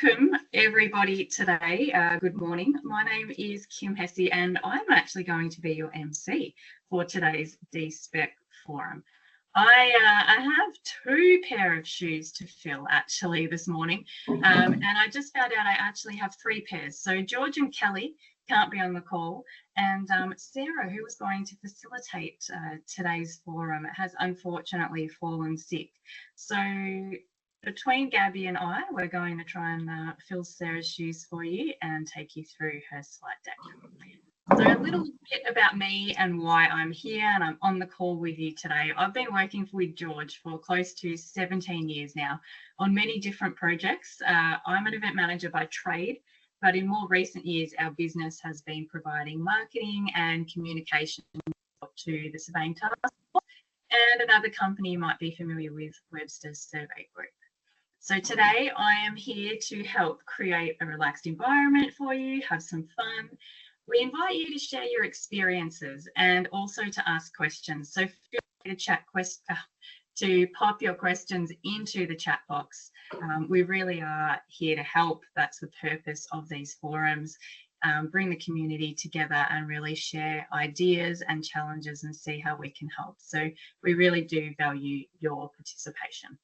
Welcome everybody today. Good morning. My name is Kim Hesse and I'm actually going to be your MC for today's D-Spec forum. I have two pair of shoes to fill actually this morning, and I just found out I actually have three pairs. So George and Kelly can't be on the call, and Sarah, who was going to facilitate today's forum, has unfortunately fallen sick. So between Gaby and I, we're going to try and fill Sarah's shoes for you and take you through her slide deck. So a little bit about me and why I'm here and I'm on the call with you today. I've been working with George for close to 17 years now on many different projects. I'm an event manager by trade, but in more recent years, our business has been providing marketing and communication to the surveying task force and another company you might be familiar with, Webster's Survey Group. So today I am here to help create a relaxed environment for you, have some fun. We invite you to share your experiences and also to ask questions. So feel free to pop your questions into the chat box. We really are here to help. That's the purpose of these forums. Bring the community together and really share ideas and challenges and see how we can help. So we really do value your participation.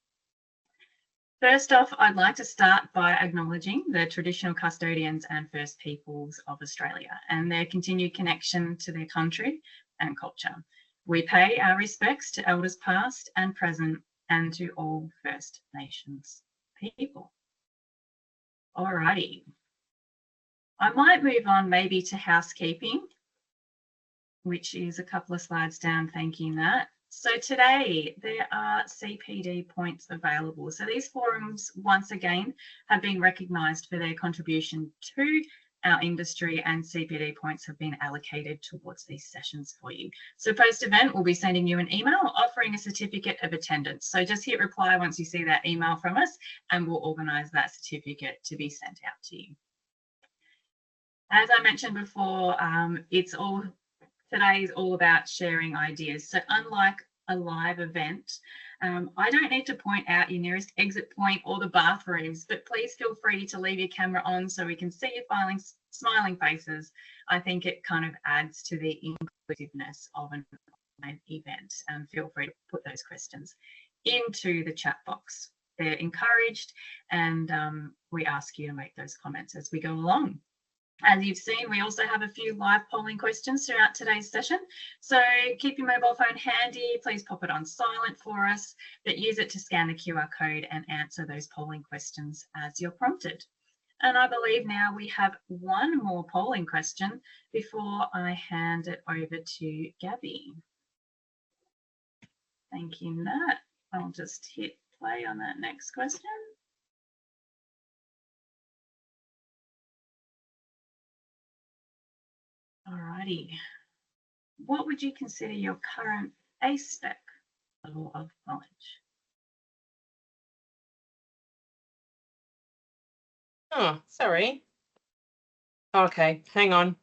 First off, I'd like to start by acknowledging the traditional custodians and First Peoples of Australia and their continued connection to their country and culture. We pay our respects to elders past and present and to all First Nations people. Alrighty. I might move on maybe to housekeeping, which is a couple of slides down, thank you, Nat. So today there are CPD points available. So these forums, once again, have been recognised for their contribution to our industry, and CPD points have been allocated towards these sessions for you. So post-event, we'll be sending you an email offering a certificate of attendance. So just hit reply once you see that email from us and we'll organise that certificate to be sent out to you. As I mentioned before, today is all about sharing ideas. So unlike a live event, I don't need to point out your nearest exit point or the bathrooms, but please feel free to leave your camera on so we can see your smiling faces. I think it kind of adds to the inclusiveness of an event, and feel free to put those questions into the chat box. They're encouraged, and we ask you to make those comments as we go along. As you've seen, we also have a few live polling questions throughout today's session. So keep your mobile phone handy, please pop it on silent for us, but use it to scan the QR code and answer those polling questions as you're prompted. And I believe now we have one more polling question before I hand it over to Gaby. Thank you, Nat. I'll just hit play on that next question. Alrighty. What would you consider your current A-SPEC level of knowledge? Oh, sorry. Okay, hang on.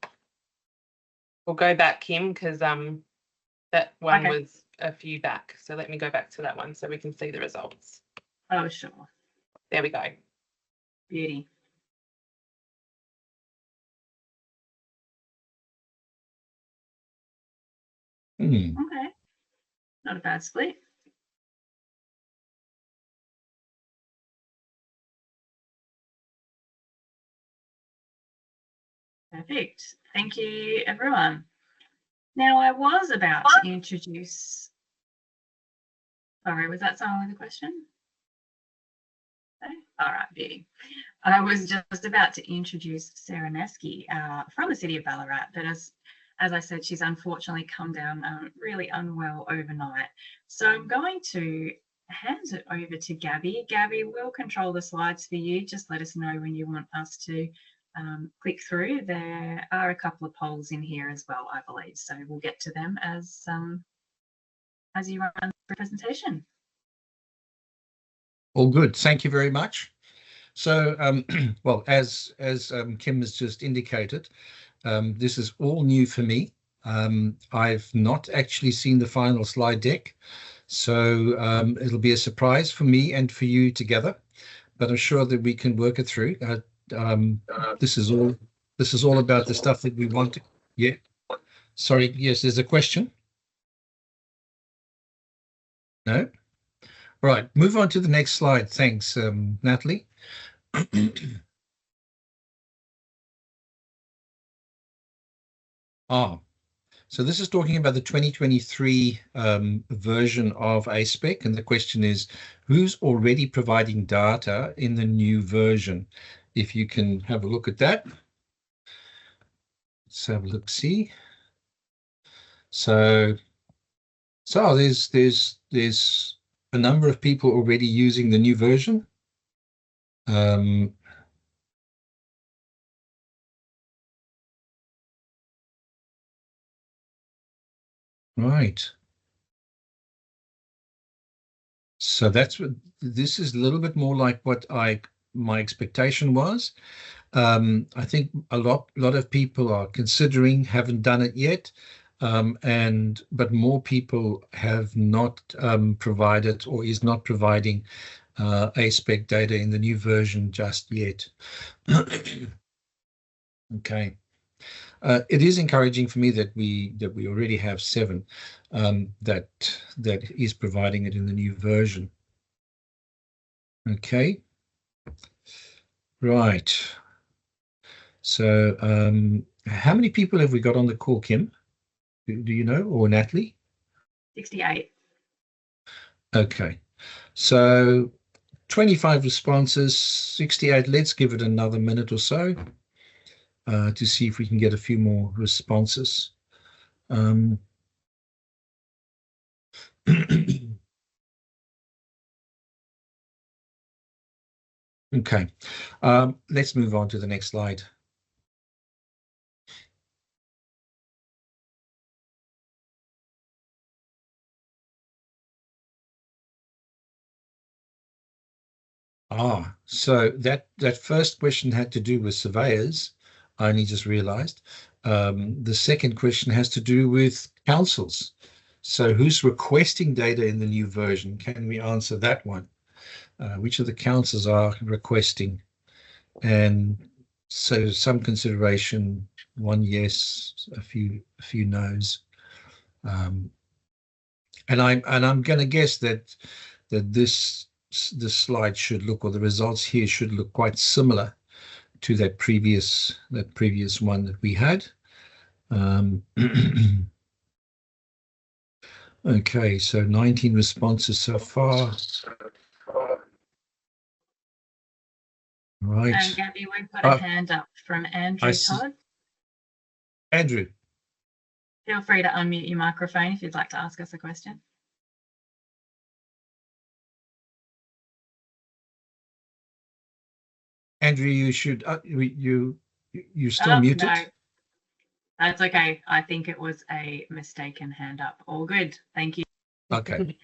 We'll go back, Kim, because that one was a few back. So let me go back to that one so we can see the results. Oh, sure. There we go. Beauty. Okay, not a bad split. Perfect. Thank you, everyone. Now, I was about to introduce. Sorry, was that someone with a question? Okay. All right, beauty. I was just about to introduce Sarah Neske from the city of Ballarat, but as I said, she's unfortunately come down really unwell overnight. So I'm going to hand it over to Gaby. Gaby will control the slides for you. Just let us know when you want us to click through. There are a couple of polls in here as well, I believe. So we'll get to them as you run the presentation. All good. Thank you very much. So, well, as Kim has just indicated, this is all new for me. I've not actually seen the final slide deck, so it'll be a surprise for me and for you together. I'm sure that we can work it through. This is all about the stuff that we want to. Yeah. Sorry. Yes, there's a question. No. Right. Move on to the next slide. Thanks, Natalie. So this is talking about the 2023 version of A-SPEC, and the question is, who's already providing data in the new version? If you can have a look at that. Let's have a look, see. So there's a number of people already using the new version. Right. So this is a little bit more like what my expectation was. I think a lot of people are considering, haven't done it yet, but more people have not provided or is not providing A-SPEC data in the new version just yet. Okay. It is encouraging for me that we already have 7 that is providing it in the new version. Okay. Right. So how many people have we got on the call, Kim? Do you know, or Natalie? 68. Okay. So 25 responses, 68. Let's give it another minute or so to see if we can get a few more responses. Okay. Let's move on to the next slide. So that first question had to do with surveyors. I only just realized. The second question has to do with councils. So who's requesting data in the new version? Can we answer that one? Which of the councils are requesting? And so some consideration, 1 yes, a few no's. And I'm going to guess that this slide should look, or the results here should look quite similar to that previous one that we had. Okay, so 19 responses so far. Right. And Gaby, we put a hand up from Andrew Todd. Andrew. Feel free to unmute your microphone if you'd like to ask us a question. Andrew, you should you're still muted. No, that's okay. I think it was a mistaken hand up. All good. Thank you. Okay.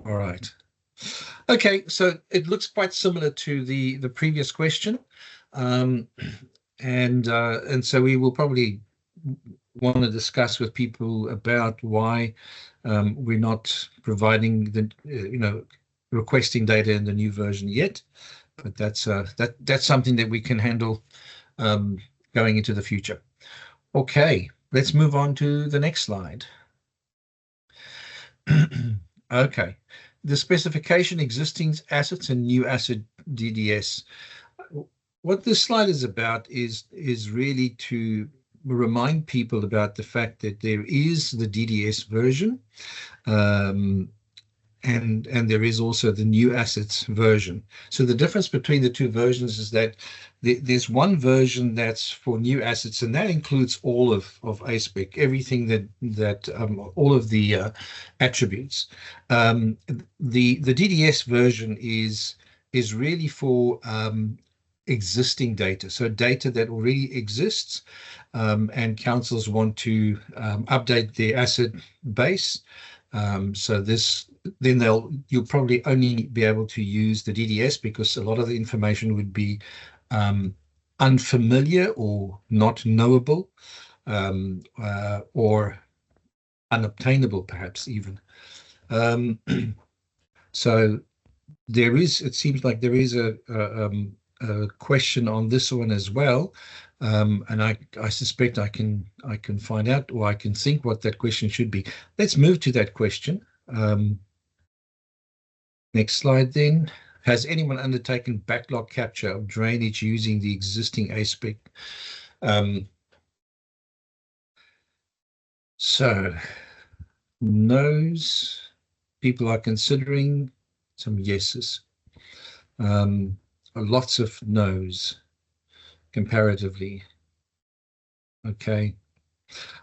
All right. Okay, so it looks quite similar to the previous question, and so we will probably want to discuss with people about why we're not providing the requesting data in the new version yet. But that's something that we can handle going into the future. Okay, let's move on to the next slide. Okay, the specification, existing assets and new asset DDS. What this slide is about is really to remind people about the fact that there is the DDS version, and there is also the new assets version. So the difference between the two versions is that there's one version that's for new assets, and that includes all of A-SPEC, everything that all of the attributes. The DDS version is really for existing data, so data that already exists, and councils want to update their asset base. So then you'll probably only be able to use the DDS because a lot of the information would be unfamiliar or not knowable, or unobtainable, perhaps even. So it seems like there is a question on this one as well, and I suspect I can find out, or I can think what that question should be. Let's move to that question. Next slide then. Has anyone undertaken backlog capture of drainage using the existing A-SPEC? So no's, people are considering, some yeses. Lots of no's comparatively. Okay.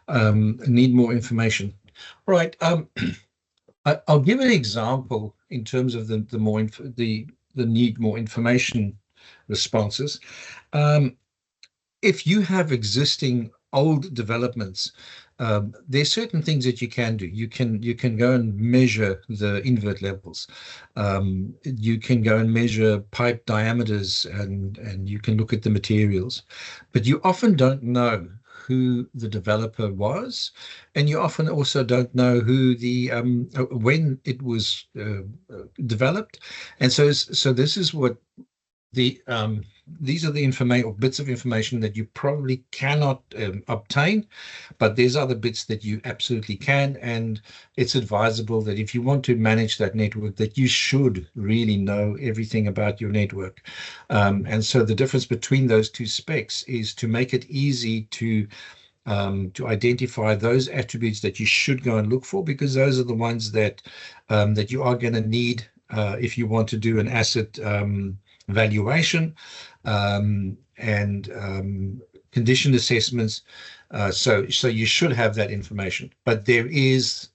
Need more information. Right. I'll give an example in terms of the need more information responses. If you have existing old developments, there's certain things that you can do. You can go and measure the invert levels. You can go and measure pipe diameters, and you can look at the materials, but you often don't know who the developer was, and you often also don't know who the when it was developed. And so this is what these are the information, or bits of information, that you probably cannot obtain, but there's other bits that you absolutely can. And it's advisable that if you want to manage that network, that you should really know everything about your network. And so the difference between those two specs is to make it easy to identify those attributes that you should go and look for, because those are the ones that that you are going to need if you want to do an asset valuation and condition assessments. So you should have that information, but there is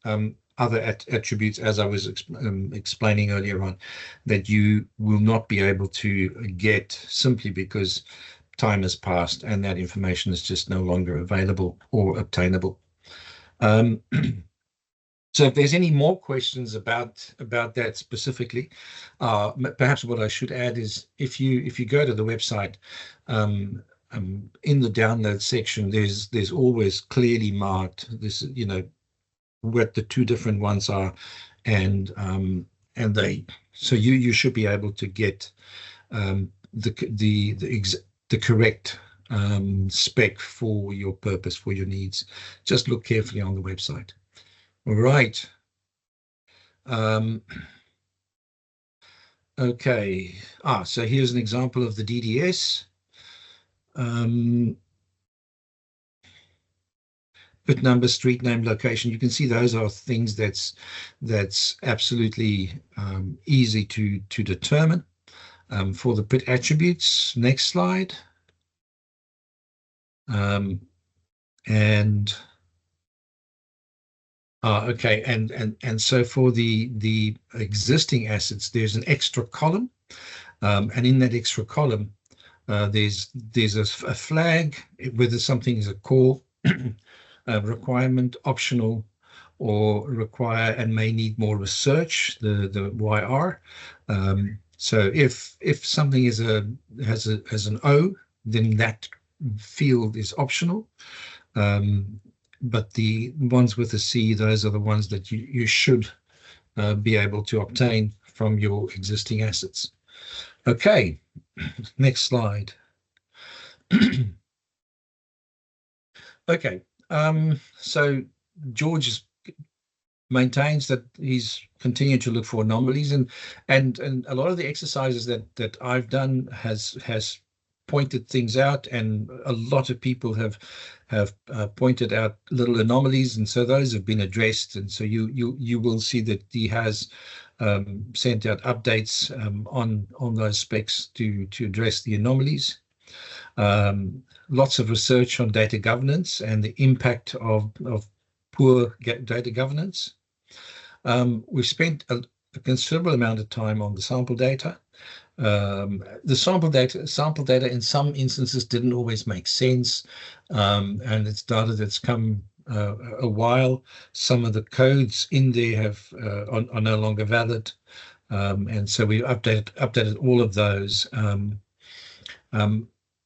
other attributes, as I was explaining earlier on, that you will not be able to get simply because time has passed and that information is just no longer available or obtainable. So if there's any more questions about that specifically, perhaps what I should add is, if you go to the website, in the download section, there's always clearly marked this, what the two different ones are, and so you should be able to get the correct spec for your purpose, for your needs. Just look carefully on the website. All right. Okay. So here's an example of the DDS. Bit number, street name, location. You can see those are things that's absolutely easy to determine. For the pit attributes, next slide. Okay, and so for the existing assets, there's an extra column, and in that extra column, there's a flag, whether something is a core, requirement, optional, or require and may need more research, the YR. So if something has an O, then that field is optional. But the ones with a C, those are the ones that you should be able to obtain from your existing assets. Okay, next slide. Okay, so George maintains that he's continued to look for anomalies, and a lot of the exercises that I've done has pointed things out, and a lot of people have pointed out little anomalies, and so those have been addressed. And so you will see that he has sent out updates on those specs to address the anomalies. Lots of research on data governance and the impact of poor data governance. We've spent a considerable amount of time on the sample data. The sample data in some instances didn't always make sense, and it's data that's come a while. Some of the codes in there are no longer valid, and so we updated all of those.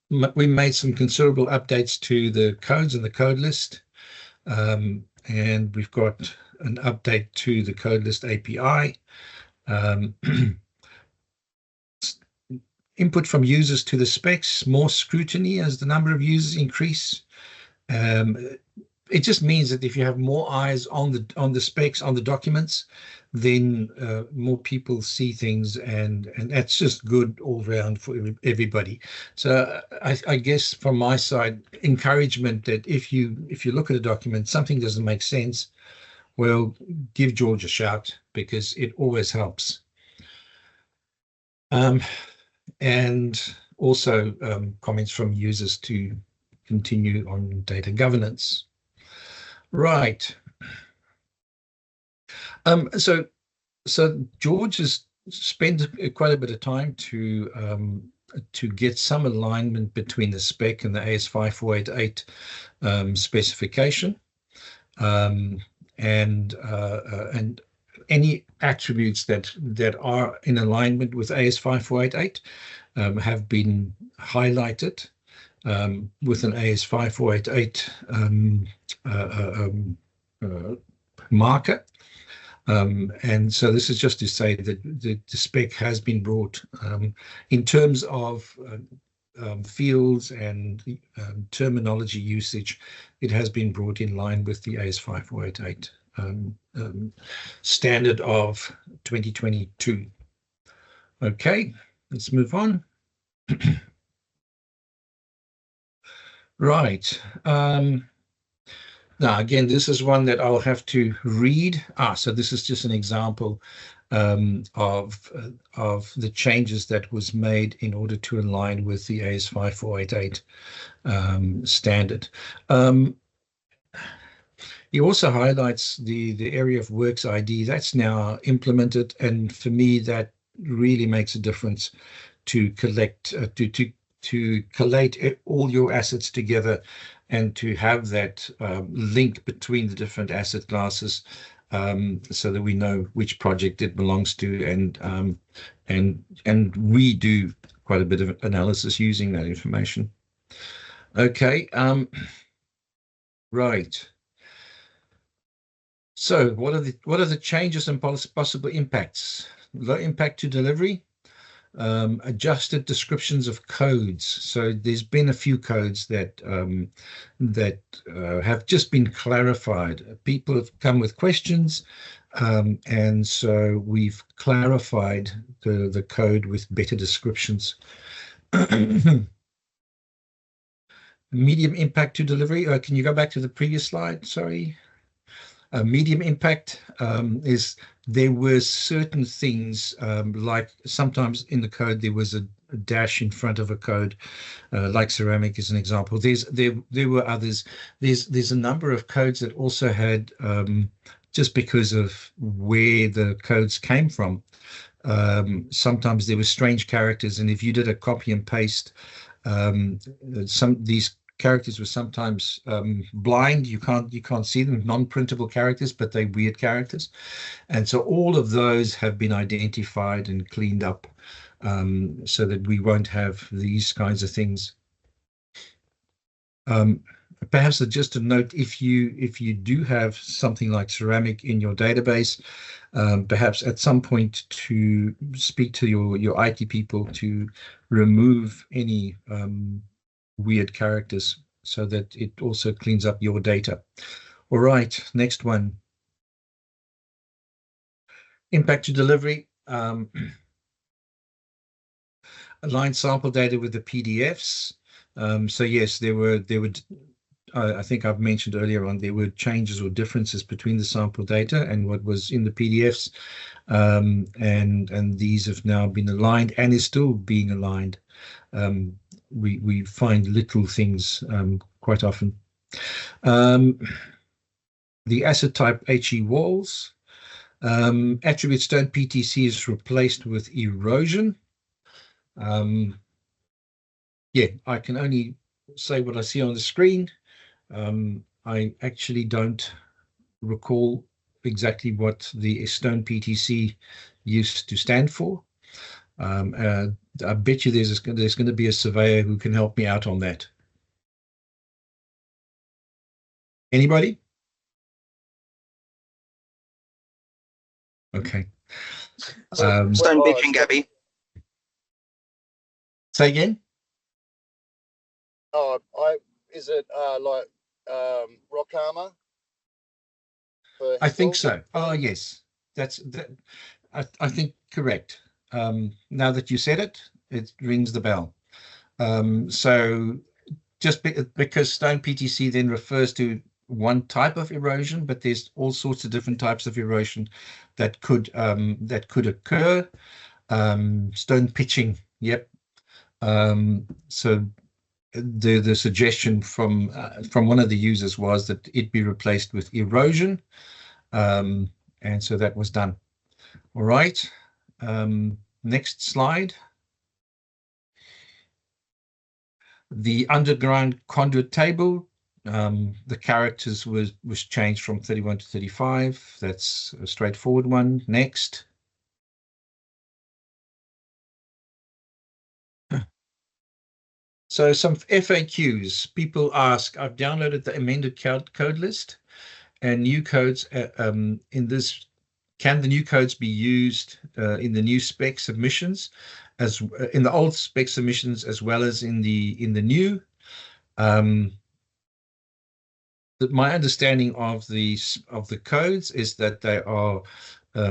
We made some considerable updates to the codes and the code list, and we've got an update to the code list API. input from users to the specs, more scrutiny as the number of users increase. It just means that if you have more eyes on the specs, on the documents, then more people see things, and that's just good all round for everybody. So I guess from my side, encouragement that if you look at a document, something doesn't make sense, well, give George a shout, because it always helps. And also comments from users to continue on data governance. Right. So George has spent quite a bit of time to get some alignment between the spec and the AS5488 specification, and any attributes that are in alignment with AS5488 have been highlighted with an AS5488 marker. And so this is just to say that the spec has been brought in terms of fields and terminology usage. It has been brought in line with the AS5488 standard of 2022. Okay, let's move on. Right. Now, again, this is one that I'll have to read. So this is just an example of the changes that was made in order to align with the AS5488 standard. He also highlights the area of works ID that's now implemented, and for me that really makes a difference to collect to collate all your assets together and to have that link between the different asset classes, so that we know which project it belongs to, and we do quite a bit of analysis using that information. Okay, right. So what are the changes and possible impacts? Low impact to delivery. Adjusted descriptions of codes. So there's been a few codes that have just been clarified. People have come with questions, and so we've clarified the code with better descriptions. Medium impact to delivery. Can you go back to the previous slide? Sorry. Medium impact is there were certain things, like sometimes in the code there was a dash in front of a code, like ceramic is an example. There were others. There's a number of codes that also had, just because of where the codes came from, sometimes there were strange characters, and if you did a copy and paste, these characters were sometimes blind. You can't see them, non-printable characters, but they're weird characters. And so all of those have been identified and cleaned up, so that we won't have these kinds of things. Perhaps just a note, if you do have something like ceramic in your database, perhaps at some point to speak to your IT people to remove any weird characters, so that it also cleans up your data. All right, next one. Impact to delivery. Align sample data with the PDFs. So yes, there were I think I've mentioned earlier on, there were changes or differences between the sample data and what was in the PDFs, and these have now been aligned and is still being aligned. We find little things quite often. The asset type HE walls. Attribute stone PTC is replaced with erosion. Yeah, I can only say what I see on the screen. I actually don't recall exactly what the stone PTC used to stand for. I bet you there's going to be a surveyor who can help me out on that. Anybody? Okay. Stone pitch and Gaby. Say again? Oh, is it like rock armor? I think so. Oh, yes. That's that. I think correct. Now that you said it, it rings the bell. So just because stone PTC then refers to one type of erosion, but there's all sorts of different types of erosion that could occur. Stone pitching, yep. So the suggestion from one of the users was that it be replaced with erosion, and so that was done. All right. Next slide. The underground conduit table, the characters was changed from 31 to 35. That's a straightforward one. Next. So some FAQs. People ask, I've downloaded the amended code list and new codes in this. Can the new codes be used in the new spec submissions, as in the old spec submissions as well as in the new? My understanding of the codes is that they are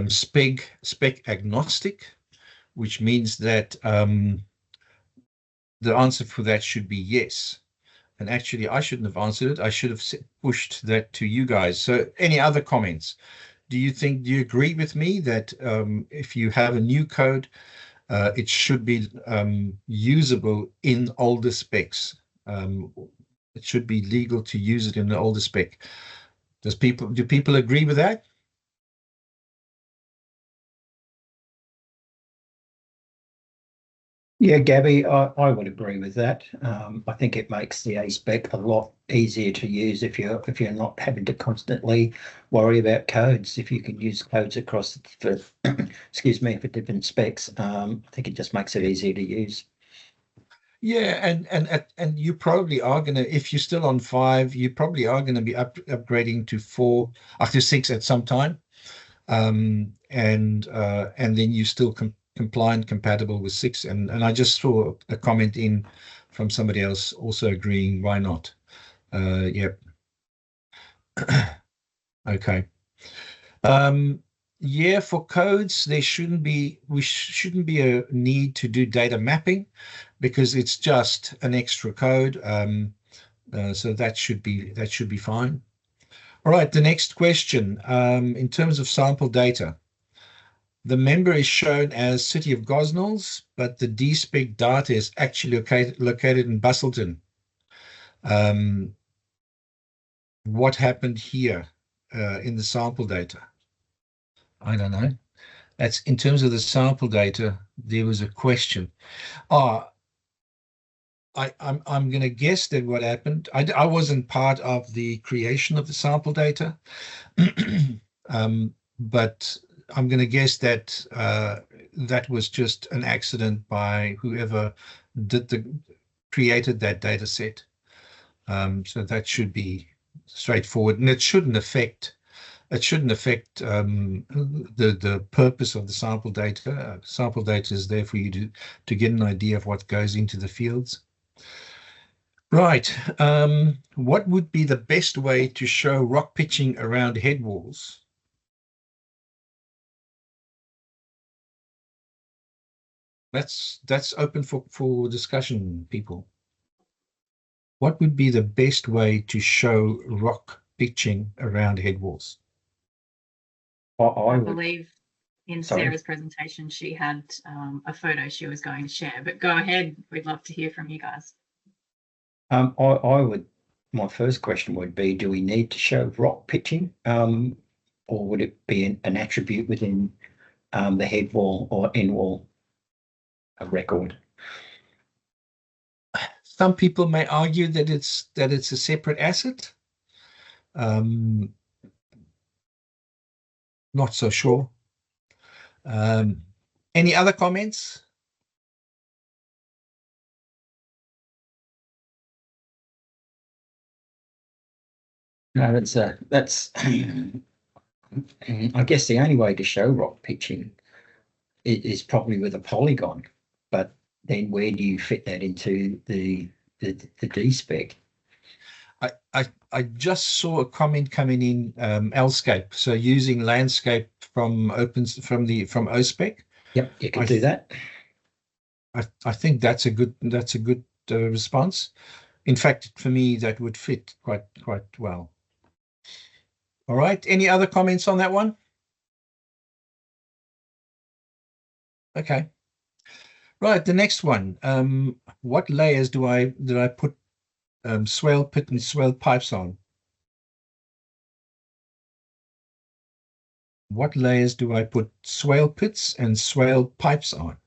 spec agnostic, which means that the answer for that should be yes. And actually, I shouldn't have answered it. I should have pushed that to you guys. So any other comments? Do you agree with me that if you have a new code, it should be usable in older specs? It should be legal to use it in the older spec. Do people agree with that? Yeah, Gabby, I would agree with that. I think it makes the A-SPEC a lot easier to use if you're not having to constantly worry about codes. If you can use codes across for excuse me, for different specs, I think it just makes it easier to use. Yeah, and you probably are going to, if you're still on 5, you probably are going to be upgrading to 4 after 6 at some time, and then you still compliant compatible with 6. And I just saw a comment in from somebody else also agreeing. Why not? Yep. Okay. Yeah, for codes, we shouldn't be a need to do data mapping because it's just an extra code. So that should be fine. All right, the next question. In terms of sample data, the member is shown as City of Gosnells, but the D-Spec data is actually located in Bustleton. What happened here in the sample data? I don't know. That's in terms of the sample data. There was a question. I'm going to guess that what happened. I wasn't part of the creation of the sample data, but I'm going to guess that that was just an accident by whoever created that data set. So that should be straightforward, and it shouldn't affect the purpose of the sample data. Sample data is there for you to get an idea of what goes into the fields. Right. What would be the best way to show rock pitching around head walls? That's open for discussion, people. What would be the best way to show rock pitching around head walls? I believe in Sarah's presentation, she had a photo she was going to share, but go ahead. We'd love to hear from you guys. My first question would be, do we need to show rock pitching, or would it be an attribute within the head wall or end wall record? Some people may argue that it's a separate asset. Not so sure. Any other comments? No, that's I guess the only way to show rock pitching is probably with a polygon, but then where do you fit that into the D-Spec? I just saw a comment coming in, A-SPEC, so using landscape from A-SPEC. Yep, you can do that. I think that's a good response. In fact, for me, that would fit quite well. All right. Any other comments on that one? Okay. Right. The next one. What layers did I put swale pit and swale pipes on? What layers do I put swale pits and swale pipes on?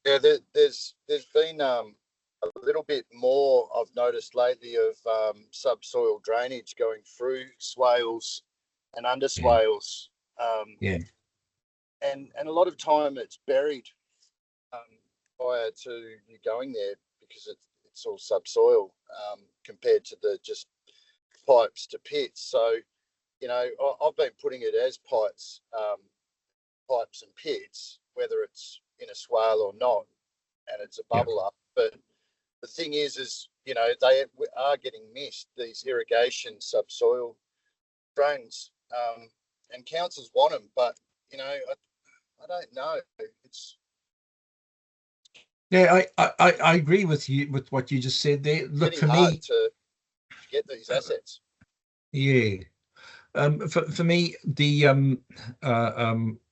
Yeah, there's been a little bit more I've noticed lately of subsoil drainage going through swales and under swales. Yeah. And a lot of time it's buried prior to you going there because it's all subsoil compared to the just pipes to pits. So, you know, I've been putting it as pipes and pits, whether it's in a swale or not, and it's a bubble up. But the thing is, you know, they are getting missed, these irrigation subsoil drains, and councils want them, but, you know, I don't know. It's I agree with you with what you just said there. Look, for me, to get these assets. Yeah. For me, the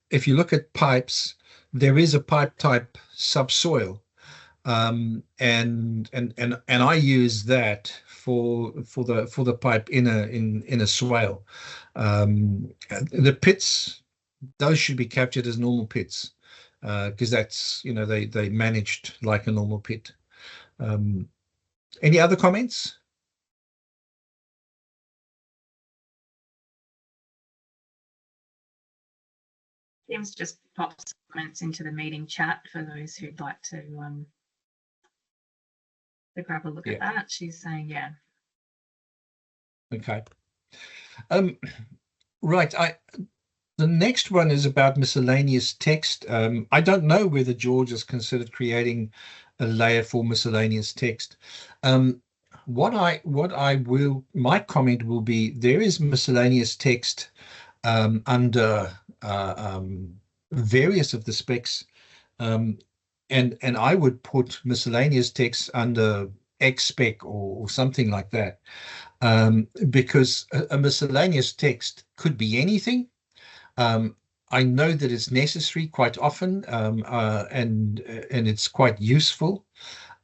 if you look at pipes, there is a pipe type subsoil, and I use that for the pipe in a swale. The pits, those should be captured as normal pits, because that's, you know, they managed like a normal pit. Any other comments? Tim's just popped comments into the meeting chat for those who'd like to grab a look at that. She's saying, yeah. Okay. Right. The next one is about miscellaneous text. I don't know whether George has considered creating a layer for miscellaneous text. My comment will be, there is miscellaneous text under various of the specs, and I would put miscellaneous text under A-SPEC or something like that, because a miscellaneous text could be anything. I know that it's necessary quite often, and it's quite useful.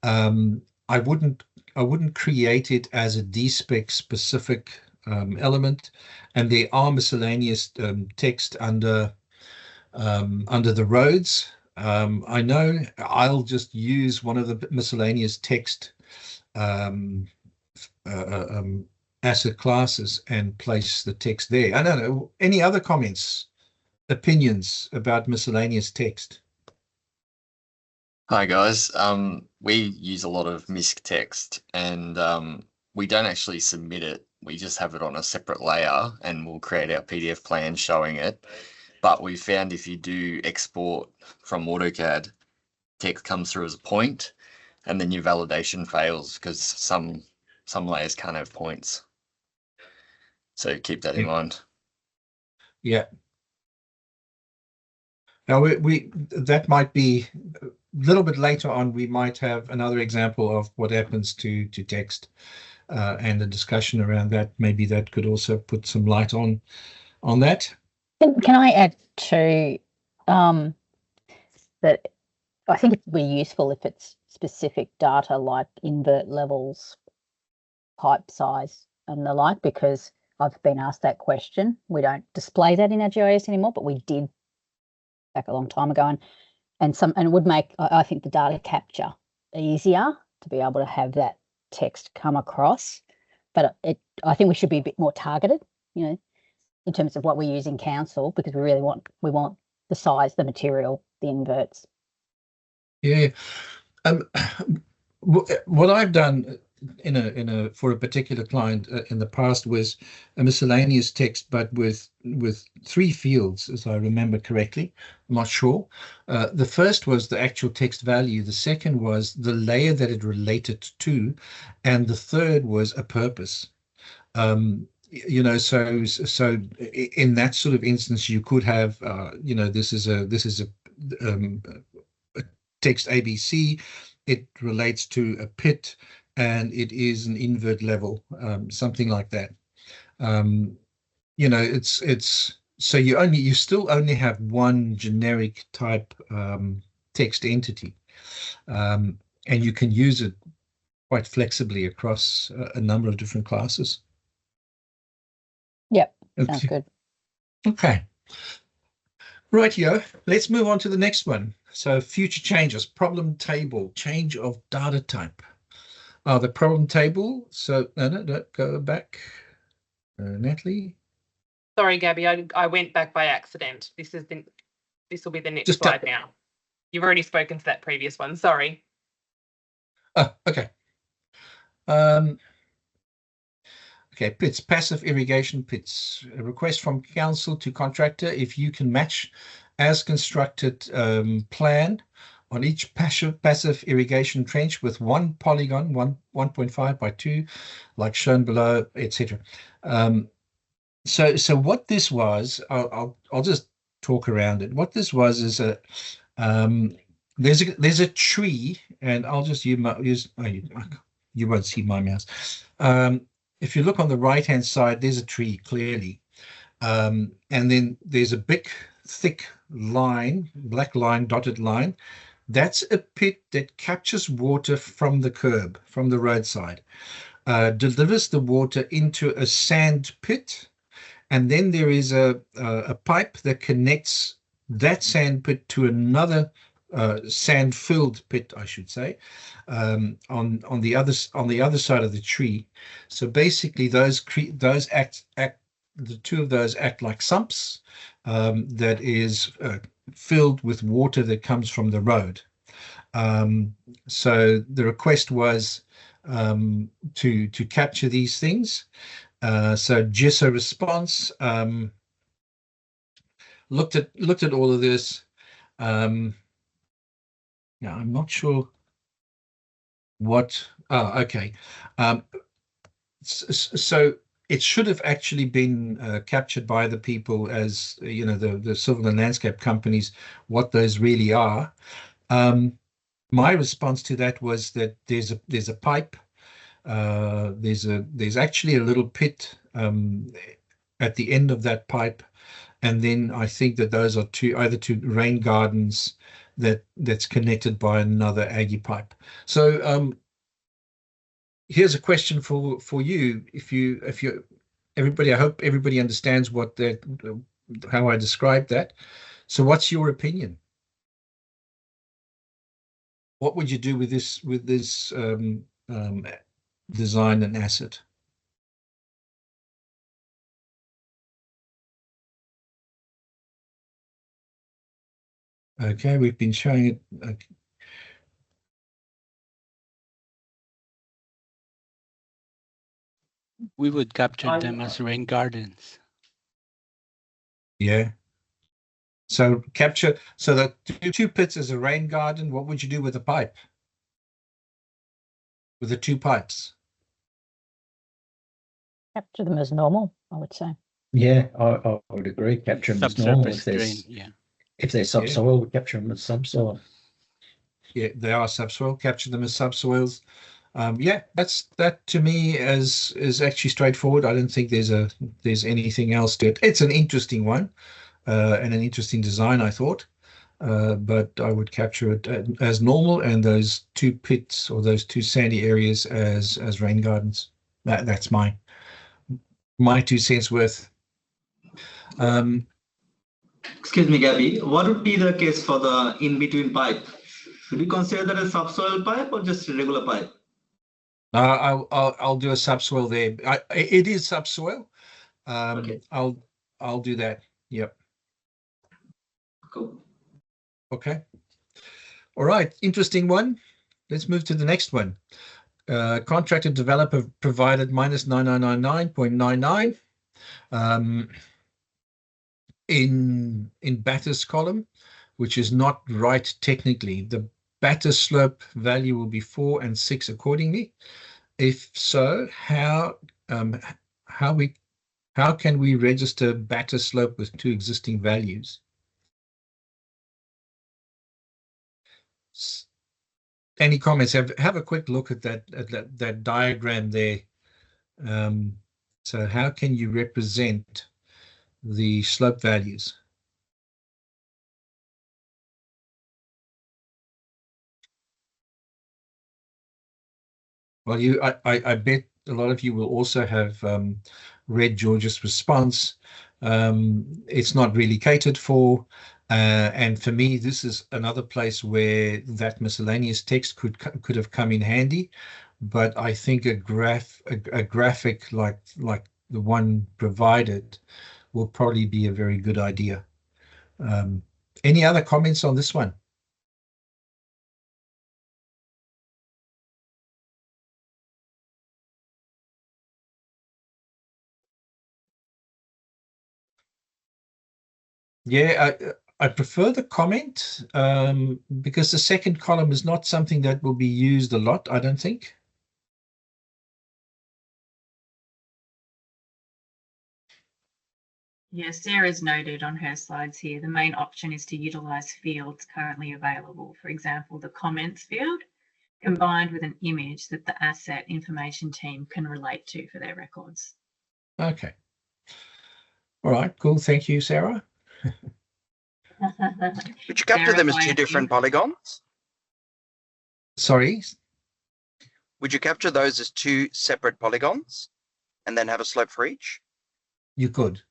I wouldn't create it as a D-Spec specific element, and there are miscellaneous text under the roads. I know I'll just use one of the miscellaneous text asset classes and place the text there. I don't know. Any other comments, opinions about miscellaneous text? Hi guys. We use a lot of MISC text, and we don't actually submit it. We just have it on a separate layer, and we'll create our PDF plan showing it. But we found if you do export from AutoCAD, text comes through as a point, and then your validation fails because some layers can't have points. So keep that in mind. Yeah. Now that might be a little bit later on. We might have another example of what happens to text, and a discussion around that. Maybe that could also put some light on that. Can I add to that? I think it would be useful if it's specific data like invert levels, pipe size, and the like, because I've been asked that question. We don't display that in our GIS anymore, but we did back a long time ago, and it would make, I think, the data capture easier to be able to have that text come across. But I think we should be a bit more targeted, you know, in terms of what we use in council, because we want the size, the material, the inverts. Yeah. What I've done for a particular client in the past was a miscellaneous text, but with 3 fields, as I remember correctly. I'm not sure. The first was the actual text value. The second was the layer that it related to, and the third was a purpose. You know, so in that sort of instance, you could have, you know, this is a text ABC. It relates to a pit, and it is an invert level, something like that. You know, it's so you still only have one generic type text entity, and you can use it quite flexibly across a number of different classes. Yep, Okay. sounds good. Okay. Rightio, let's move on to the next one. So future changes, problem table, change of data type. The problem table, so no, go back. Natalie? Sorry, Gabby, I went back by accident. This will be the next Just slide now. You've already spoken to that previous one, sorry. Oh, okay. Okay, pits, passive irrigation pits. A request from council to contractor if you can match as constructed plan on each passive irrigation trench with one polygon, 1.5 by 2, like shown below, etc. So what this was, I'll just talk around it. What this was is there's a tree, and I'll just use you won't see my mouse. If you look on the right-hand side, there's a tree clearly, and then there's a big, thick line, black line, dotted line. That's a pit that captures water from the curb, from the roadside, delivers the water into a sand pit, and then there is a pipe that connects that sand pit to another sand-filled pit, I should say, on the other side of the tree. So basically, those act the two of those act like sumps that is filled with water that comes from the road. So the request was to capture these things. So GESO response looked at all of this. Yeah, I'm not sure what. Oh, okay. So it should have actually been captured by the people, as you know, the civil and landscape companies, what those really are. My response to that was that there's a pipe. There's actually a little pit at the end of that pipe, and then I think that those are either two rain gardens that's connected by another Aggie pipe. So here's a question for you. If you everybody, I hope everybody understands how I described that. So what's your opinion? What would you do with this design and asset? Okay, we've been showing it. Okay. We would capture them as rain gardens. Yeah. So the two pits as a rain garden. What would you do with the pipe? With the two pipes? Capture them as normal, I would say. Yeah, I would agree. Capture them as normal. If they're subsoil, we capture them as subsoil. Yeah, they are subsoil. Capture them as subsoils. Yeah, that to me is actually straightforward. I don't think there's anything else to it. It's an interesting one and an interesting design, I thought. But I would capture it as normal, and those two pits or those two sandy areas as rain gardens. That's my 2 cents worth. Excuse me, Gabby. What would be the case for the in-between pipe? Should we consider that a subsoil pipe or just a regular pipe? I'll do a subsoil there. It is subsoil. Okay. I'll do that. Yep. Cool. Okay. All right. Interesting one. Let's move to the next one. contracted developer provided minus 9999.99 in Batter's column, which is not right technically. The Batter slope value will be 4 and 6 accordingly. If so, how can we register Batter slope with 2 existing values? Any comments? Have a quick look at that diagram there. So how can you represent the slope values? Well, I bet a lot of you will also have read George's response. It's not really catered for. And for me, this is another place where that miscellaneous text could have come in handy. But I think a graphic like the one provided will probably be a very good idea. Any other comments on this one? Yeah, I prefer the comment because the second column is not something that will be used a lot, I don't think. Yes, Sarah's noted on her slides here, the main option is to utilise fields currently available. For example, the comments field, combined with an image that the asset information team can relate to for their records. Okay. All right, cool. Thank you, Sarah. Would you capture them as 2 different polygons? Sorry? Would you capture those as 2 separate polygons and then have a slope for each? You could.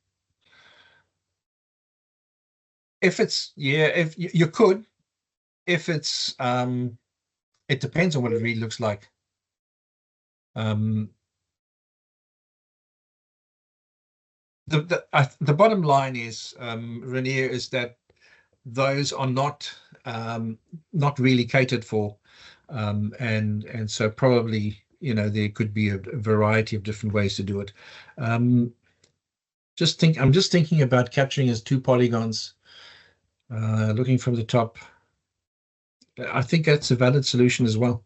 If it's, yeah, if you could, if it's, it depends on what it really looks like. The bottom line is, Rainier, is that those are not really catered for, and so probably, you know, there could be a variety of different ways to do it. I'm just thinking about capturing as 2 polygons, looking from the top. I think that's a valid solution as well.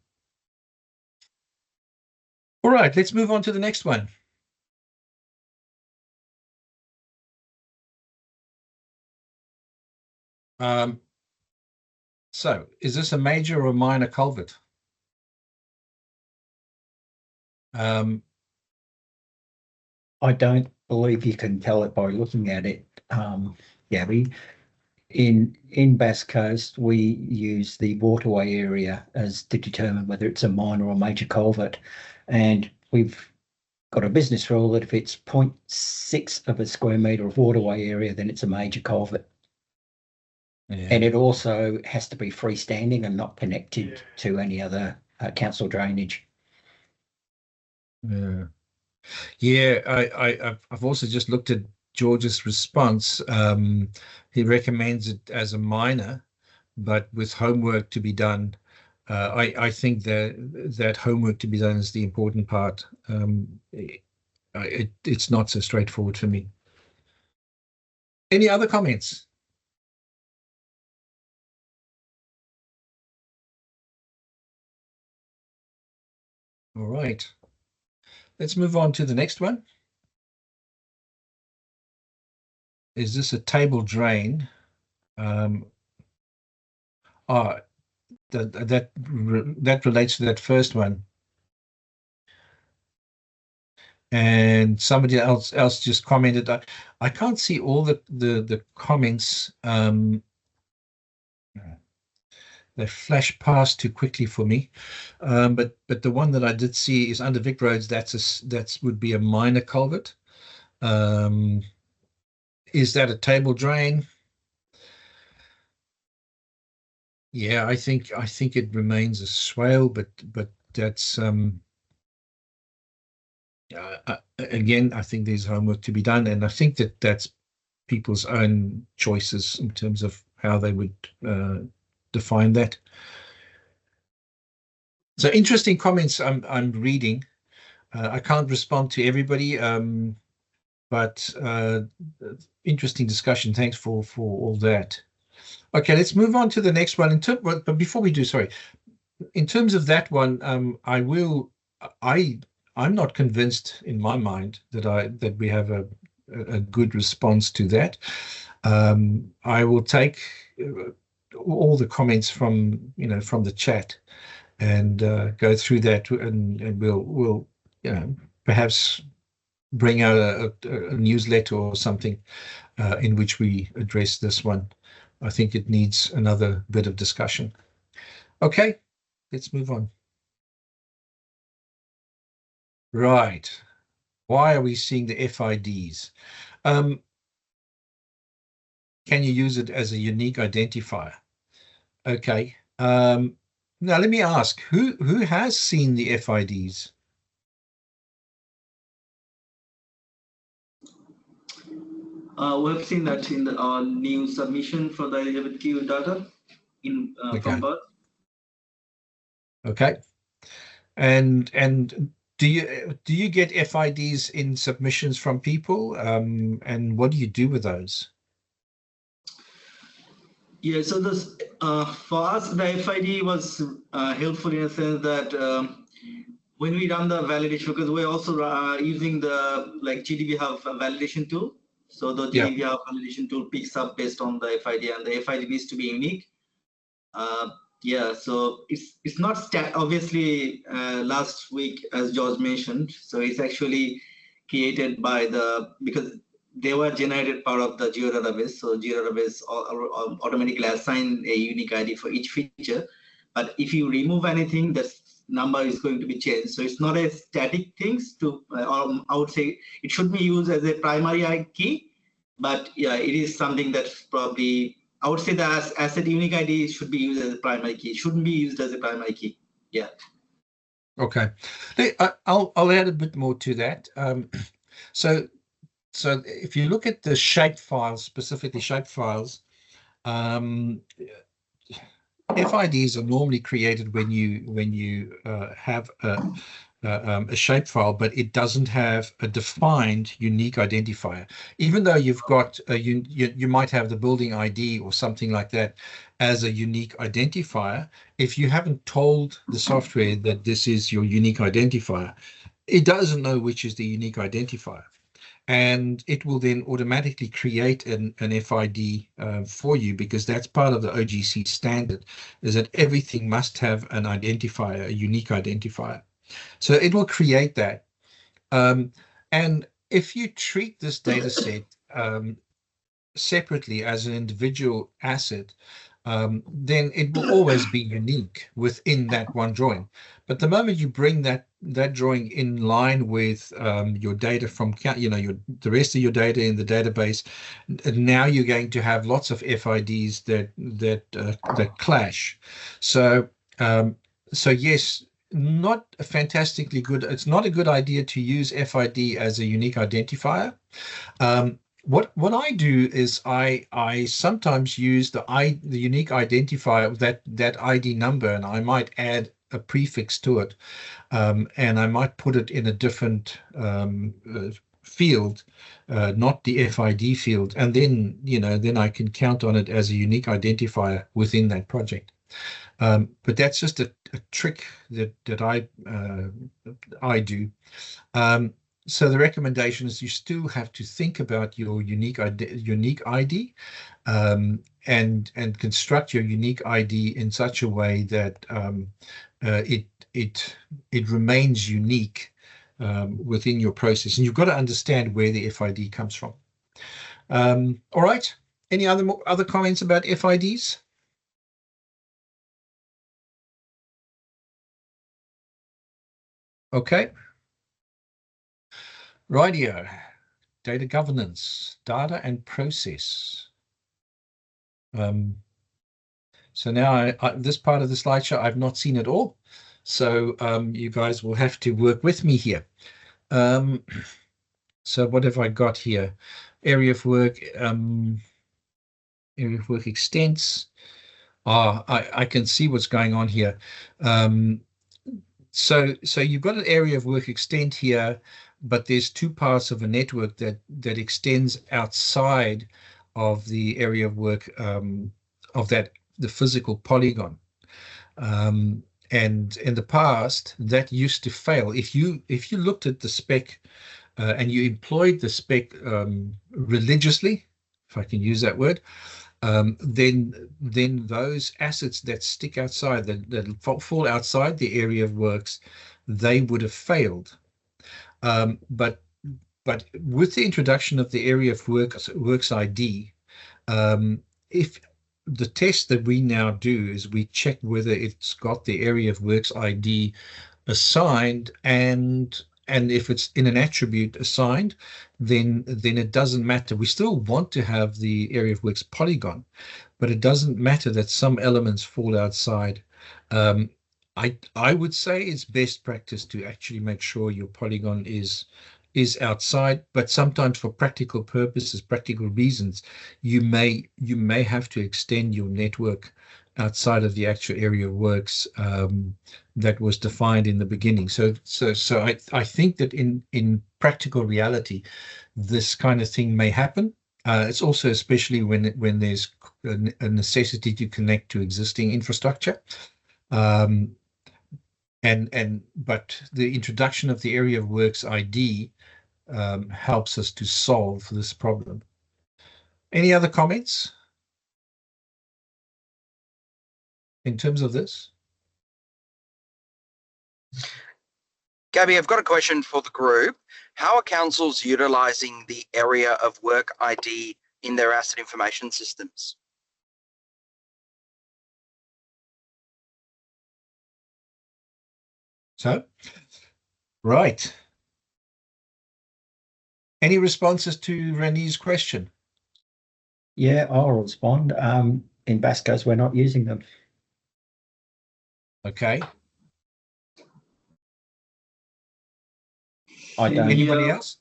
All right, let's move on to the next one. So is this a major or minor culvert? I don't believe you can tell it by looking at it, Gaby. In Bass Coast, we use the waterway area as to determine whether it's a minor or major culvert. And we've got a business rule that if it's 0.6 of a square metre of waterway area, then it's a major culvert. Yeah. And it also has to be freestanding and not connected to any other council drainage. Yeah, I've also just looked at George's response. He recommends it as a minor, but with homework to be done. I think that homework to be done is the important part. It's not so straightforward for me. Any other comments? All right. Let's move on to the next one. Is this a table drain? That relates to that first one. And somebody else just commented. I can't see all the comments. They flash past too quickly for me. But the one that I did see is under Vic Roads. That would be a minor culvert. Is that a table drain? Yeah, I think it remains a swale, but that's again, I think there's homework to be done, and I think that's people's own choices in terms of how they would define that. So interesting comments I'm reading. I can't respond to everybody, but interesting discussion. Thanks for all that. Okay, let's move on to the next one. But before we do, sorry, in terms of that one, I'm not convinced in my mind that we have a good response to that. I will take all the comments from the chat and go through that, and we'll perhaps bring out a newsletter or something in which we address this one. I think it needs another bit of discussion. Okay, let's move on. Right. Why are we seeing the FIDs? Can you use it as a unique identifier? Okay. Now let me ask, who has seen the FIDs? We have seen that in our new submission for the LGBTQ data from birth. Okay. And do you get FIDs in submissions from people? And what do you do with those? Yeah, so this for us, the FID was helpful in a sense that when we run the validation, because we're also using the GDB Hub validation tool. So the GDB Hub validation tool picks up based on the FID, and the FID needs to be unique. Yeah, so it's not obviously last week, as George mentioned. So it's actually created by because they were generated part of the Geo database. So Geo database automatically assign a unique ID for each feature. But if you remove anything, that number is going to be changed. So it's not a static thing. I would say it should be used as a primary key. But yeah, it is something that's probably, I would say the asset unique ID should be used as a primary key. It shouldn't be used as a primary key. Yeah. Okay. I'll add a bit more to that. So if you look at the shape files, specifically shape files, FIDs are normally created when you have a shape file, but it doesn't have a defined unique identifier. Even though you've got you might have the building ID or something like that as a unique identifier, if you haven't told the software that this is your unique identifier, it doesn't know which is the unique identifier. And it will then automatically create an FID for you, because that's part of the OGC standard, is that everything must have an identifier, a unique identifier. So it will create that. And if you treat this data set separately as an individual asset, then it will always be unique within that one drawing. But the moment you bring that drawing in line with your data from the rest of your data in the database, now you're going to have lots of FIDs that clash. So yes, not fantastically good. It's not a good idea to use FID as a unique identifier. What I do is I sometimes use the unique identifier, that ID number, and I might add a prefix to it, and I might put it in a different field, not the FID field, and then I can count on it as a unique identifier within that project. But that's just a trick that I do. So the recommendation is you still have to think about your unique ID and construct your unique ID in such a way that it remains unique within your process. And you've got to understand where the FID comes from. All right. Any other comments about FIDs? Okay. Rightio. Data governance, data and process. So now this part of the slideshow, I've not seen it all. So you guys will have to work with me here. So what have I got here? Area of work extents. I can see what's going on here. So you've got an area of work extent here, but there's two parts of a network that extends outside of the area of work of the physical polygon. And in the past, that used to fail. If you looked at the spec and you employed the spec religiously, if I can use that word, then those assets that stick outside, that fall outside the area of works, they would have failed. But with the introduction of the area of works ID, if the test that we now do is we check whether it's got the area of works ID assigned, and if it's in an attribute assigned, then it doesn't matter. We still want to have the area of works polygon, but it doesn't matter that some elements fall outside. I would say it's best practice to actually make sure your polygon is outside, but sometimes for practical purposes, practical reasons, you may have to extend your network outside of the actual area of works that was defined in the beginning. So I think that in practical reality, this kind of thing may happen. It's also especially when there's a necessity to connect to existing infrastructure. But the introduction of the area of works ID helps us to solve this problem. Any other comments in terms of this? Gaby, I've got a question for the group. How are councils utilising the area of work ID in their asset information systems? So, right. Any responses to Renee's question? Yeah, I'll respond. In Bascos, we're not using them. Okay. I don't. Anybody else?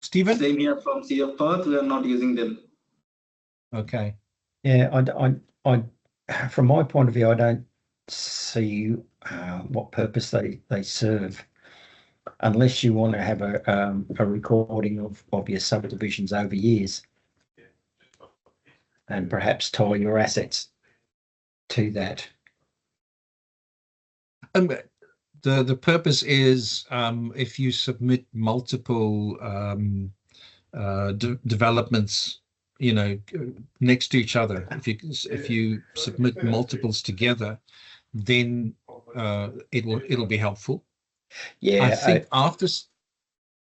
Stephen? Same here from CF Path, we are not using them. Okay. Yeah, I from my point of view, I don't see what purpose they serve, unless you want to have a recording of your subdivisions over years, and perhaps tie your assets to that. The purpose is if you submit multiple developments, next to each other, if you submit multiples together, then it'll be helpful. Yeah, I think after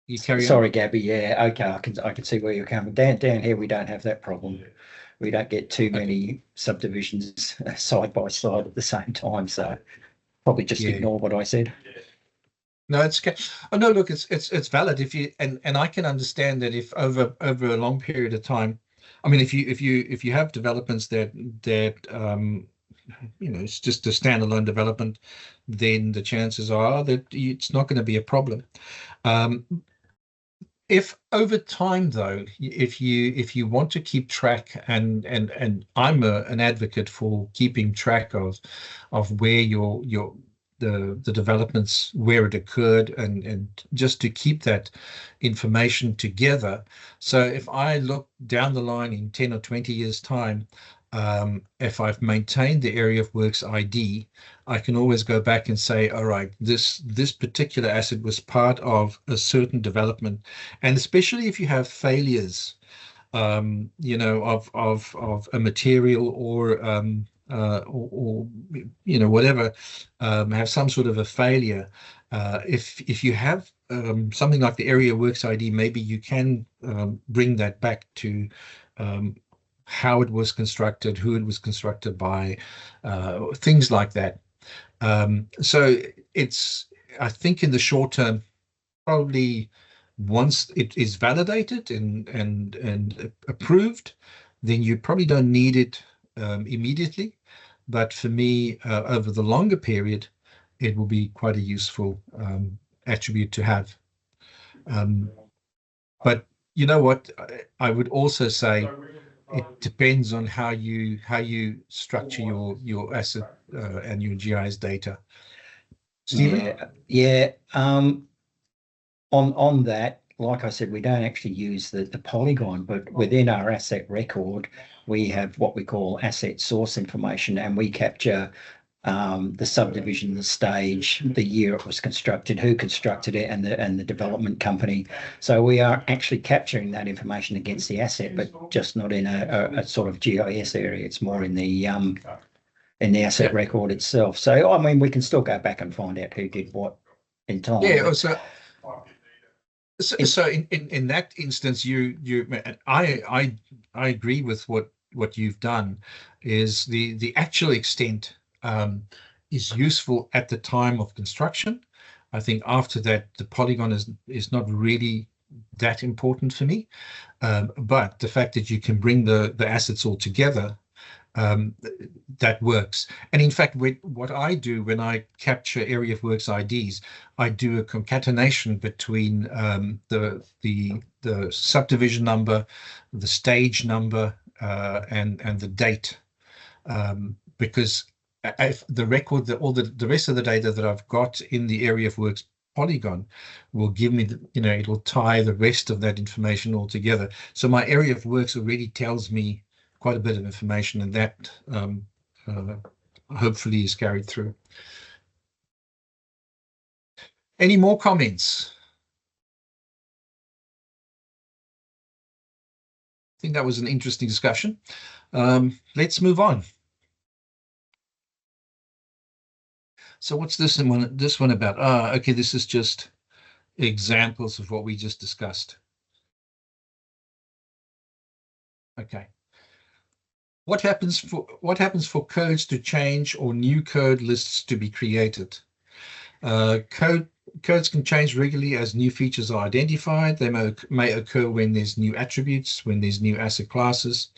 you carry on. Sorry, Gaby. Yeah, okay, I can see where you're coming. Down here, we don't have that problem. We don't get too many subdivisions side by side at the same time, so probably just ignore what I said. No, it's okay. Oh no, look, it's valid if you and I can understand that if over a long period of time, I mean, if you have developments that it's just a standalone development, then the chances are that it's not going to be a problem. If over time, though, if you want to keep track, and I'm an advocate for keeping track of where the developments, where it occurred, and just to keep that information together. So if I look down the line in 10 or 20 years time, if I've maintained the area of works ID, I can always go back and say, all right, this particular asset was part of a certain development. And especially if you have failures, of a material or whatever, have some sort of a failure. If you have something like the area works ID, maybe you can bring that back to how it was constructed, who it was constructed by, things like that. So I think in the short term, probably once it is validated and approved, then you probably don't need it immediately. But for me, over the longer period, it will be quite a useful attribute to have. But you know what? I would also say it depends on how you structure your asset and your GIS data. Stephen? Yeah. On that, like I said, we don't actually use the polygon, but within our asset record, we have what we call asset source information, and we capture the subdivision, the stage, the year it was constructed, who constructed it, and the development company. So we are actually capturing that information against the asset, but just not in a sort of GIS area. It's more in the asset record itself. So I mean, we can still go back and find out who did what in time. Yeah. So in that instance, I agree with what you've done. Is the actual extent is useful at the time of construction. I think after that, the polygon is not really that important for me. But the fact that you can bring the assets all together, that works. And in fact, what I do when I capture area of works IDs, I do a concatenation between the subdivision number, the stage number, and the date, because the record, the rest of the data that I've got in the area of works polygon will give me, it'll tie the rest of that information all together. So my area of works already tells me quite a bit of information, and that hopefully is carried through. Any more comments? I think that was an interesting discussion. Let's move on. So what's this one about? Okay, this is just examples of what we just discussed. Okay. What happens for codes to change or new code lists to be created? Codes can change regularly as new features are identified. They may occur when there's new attributes, when there's new asset classes,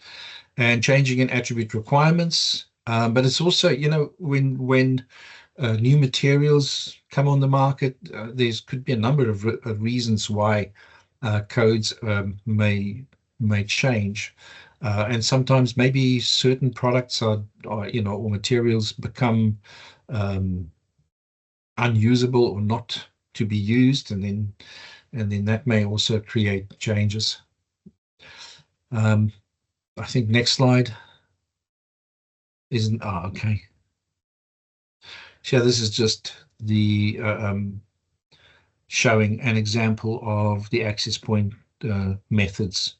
and changing in attribute requirements. But it's also, when new materials come on the market, could be a number of reasons why codes may change. And sometimes maybe certain products or materials become unusable or not to be used, and then that may also create changes. I think next slide isn't. Okay. So this is just the showing an example of the access point methods.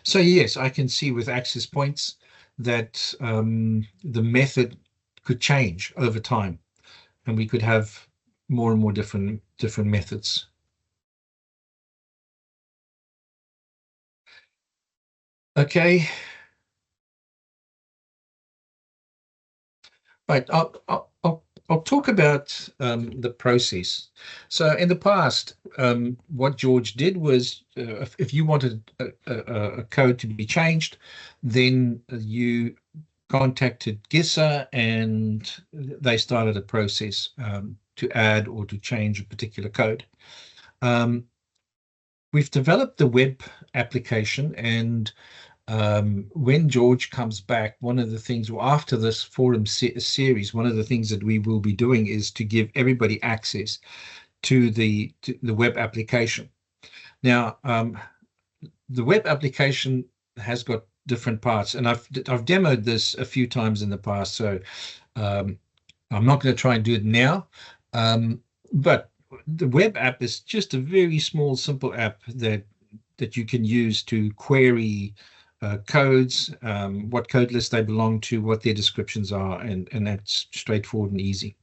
So yes, I can see with access points that the method could change over time, and we could have more and more different methods. Okay. Right. I'll talk about the process. So in the past, what George did was, if you wanted a code to be changed, then you contacted GISA and they started a process to add or to change a particular code. We've developed the web application, and when George comes back, one of the things, after this forum series, one of the things that we will be doing is to give everybody access to the web application. Now, the web application has got different parts, and I've demoed this a few times in the past, so I'm not going to try and do it now. But the web app is just a very small, simple app that you can use to query codes, what code list they belong to, what their descriptions are, and that's straightforward and easy.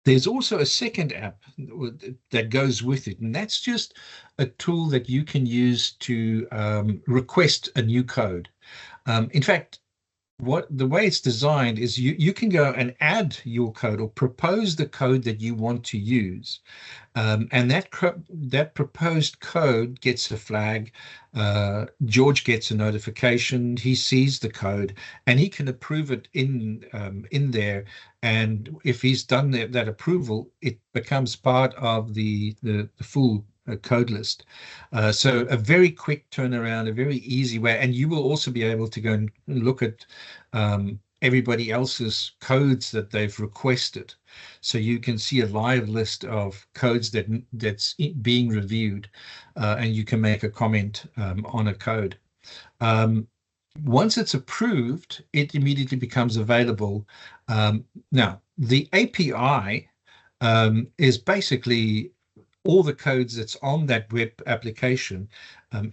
There's also a second app that goes with it, and that's just a tool that you can use to request a new code. In fact, the way it's designed is you can go and add your code or propose the code that you want to use, and that proposed code gets a flag. George gets a notification. He sees the code and he can approve it in there. And if he's done that approval, it becomes part of the full code list. So a very quick turnaround, a very easy way, and you will also be able to go and look at everybody else's codes that they've requested. So you can see a live list of codes that's being reviewed, and you can make a comment on a code. Once it's approved, it immediately becomes available. Now, the API is basically all the codes that's on that web application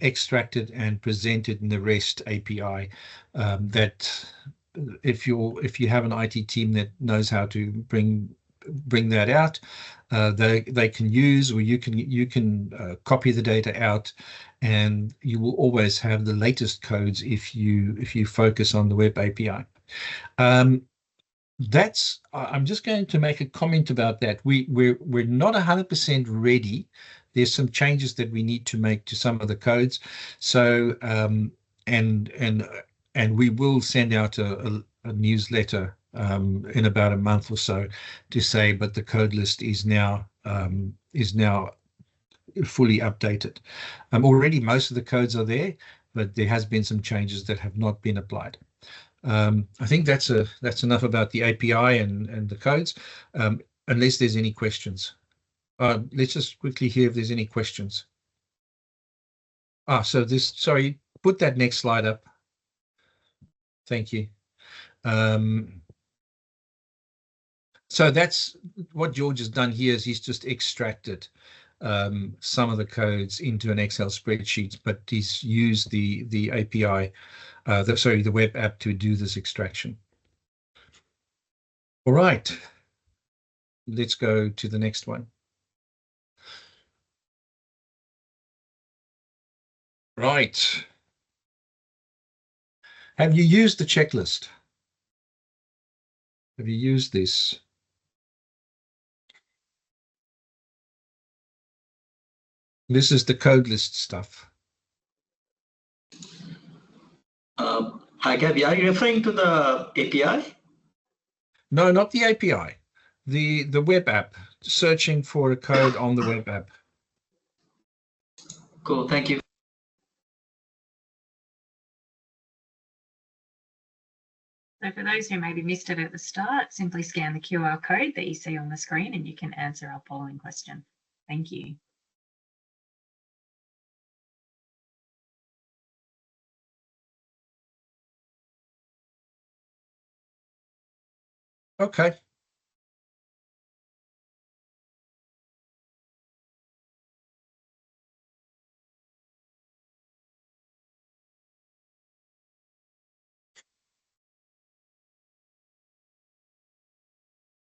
extracted and presented in the REST API. That if you have an IT team that knows how to bring that out, they can use, or you can copy the data out, and you will always have the latest codes if you focus on the web API. I'm just going to make a comment about that. We're not 100% ready. There's some changes that we need to make to some of the codes. So and we will send out a newsletter in about a month or so to say, but the code list is now fully updated. Already most of the codes are there, but there has been some changes that have not been applied. I think that's enough about the API and the codes, unless there's any questions. Let's just quickly hear if there's any questions. So sorry, put that next slide up. Thank you. So that's what George has done here, is he's just extracted some of the codes into an Excel spreadsheet, but he's used the API, the web app to do this extraction. All right, let's go to the next one. Right. Have you used the checklist? Have you used this? This is the code list stuff. Hi, Gaby. Are you referring to the API? No, not the API. The web app. Searching for a code on the web app. Cool. Thank you. So for those who maybe missed it at the start, simply scan the QR code that you see on the screen and you can answer our polling question. Thank you. Okay.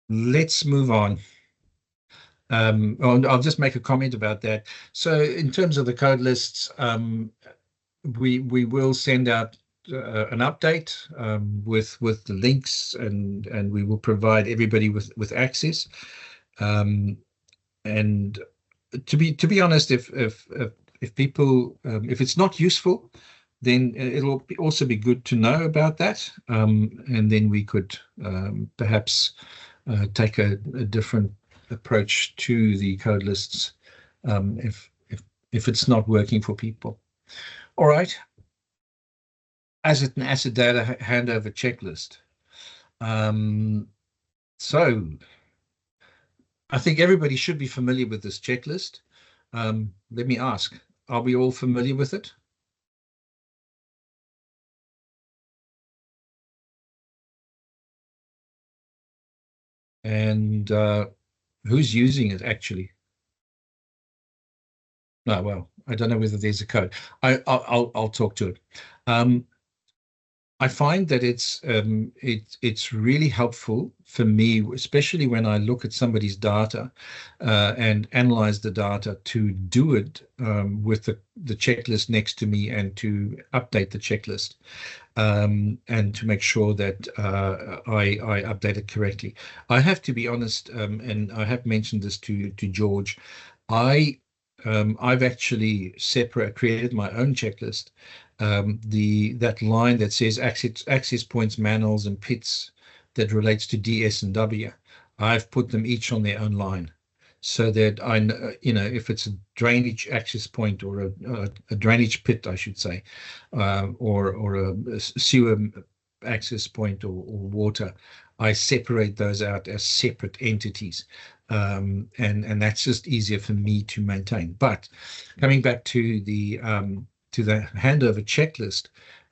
Let's move on. I'll just make a comment about that. So in terms of the code lists, we will send out an update with the links, and we will provide everybody with access. And to be honest, if people if it's not useful, then it'll also be good to know about that, and then we could perhaps take a different approach to the code lists if it's not working for people. All right. Asset and asset data handover checklist. So I think everybody should be familiar with this checklist. Let me ask, are we all familiar with it? And who's using it actually? No, well, I don't know whether there's a code. I'll talk to it. I find that it's really helpful for me, especially when I look at somebody's data and analyze the data, to do it with the checklist next to me and to update the checklist and to make sure that I update it correctly. I have to be honest, and I have mentioned this to George. I've actually created my own checklist. That line that says access points, manholes, and pits that relates to D, S, and W, I've put them each on their own line, so that I know, if it's a drainage access point or a drainage pit, I should say, or a sewer access point or water, I separate those out as separate entities. And that's just easier for me to maintain. But coming back to the handover checklist,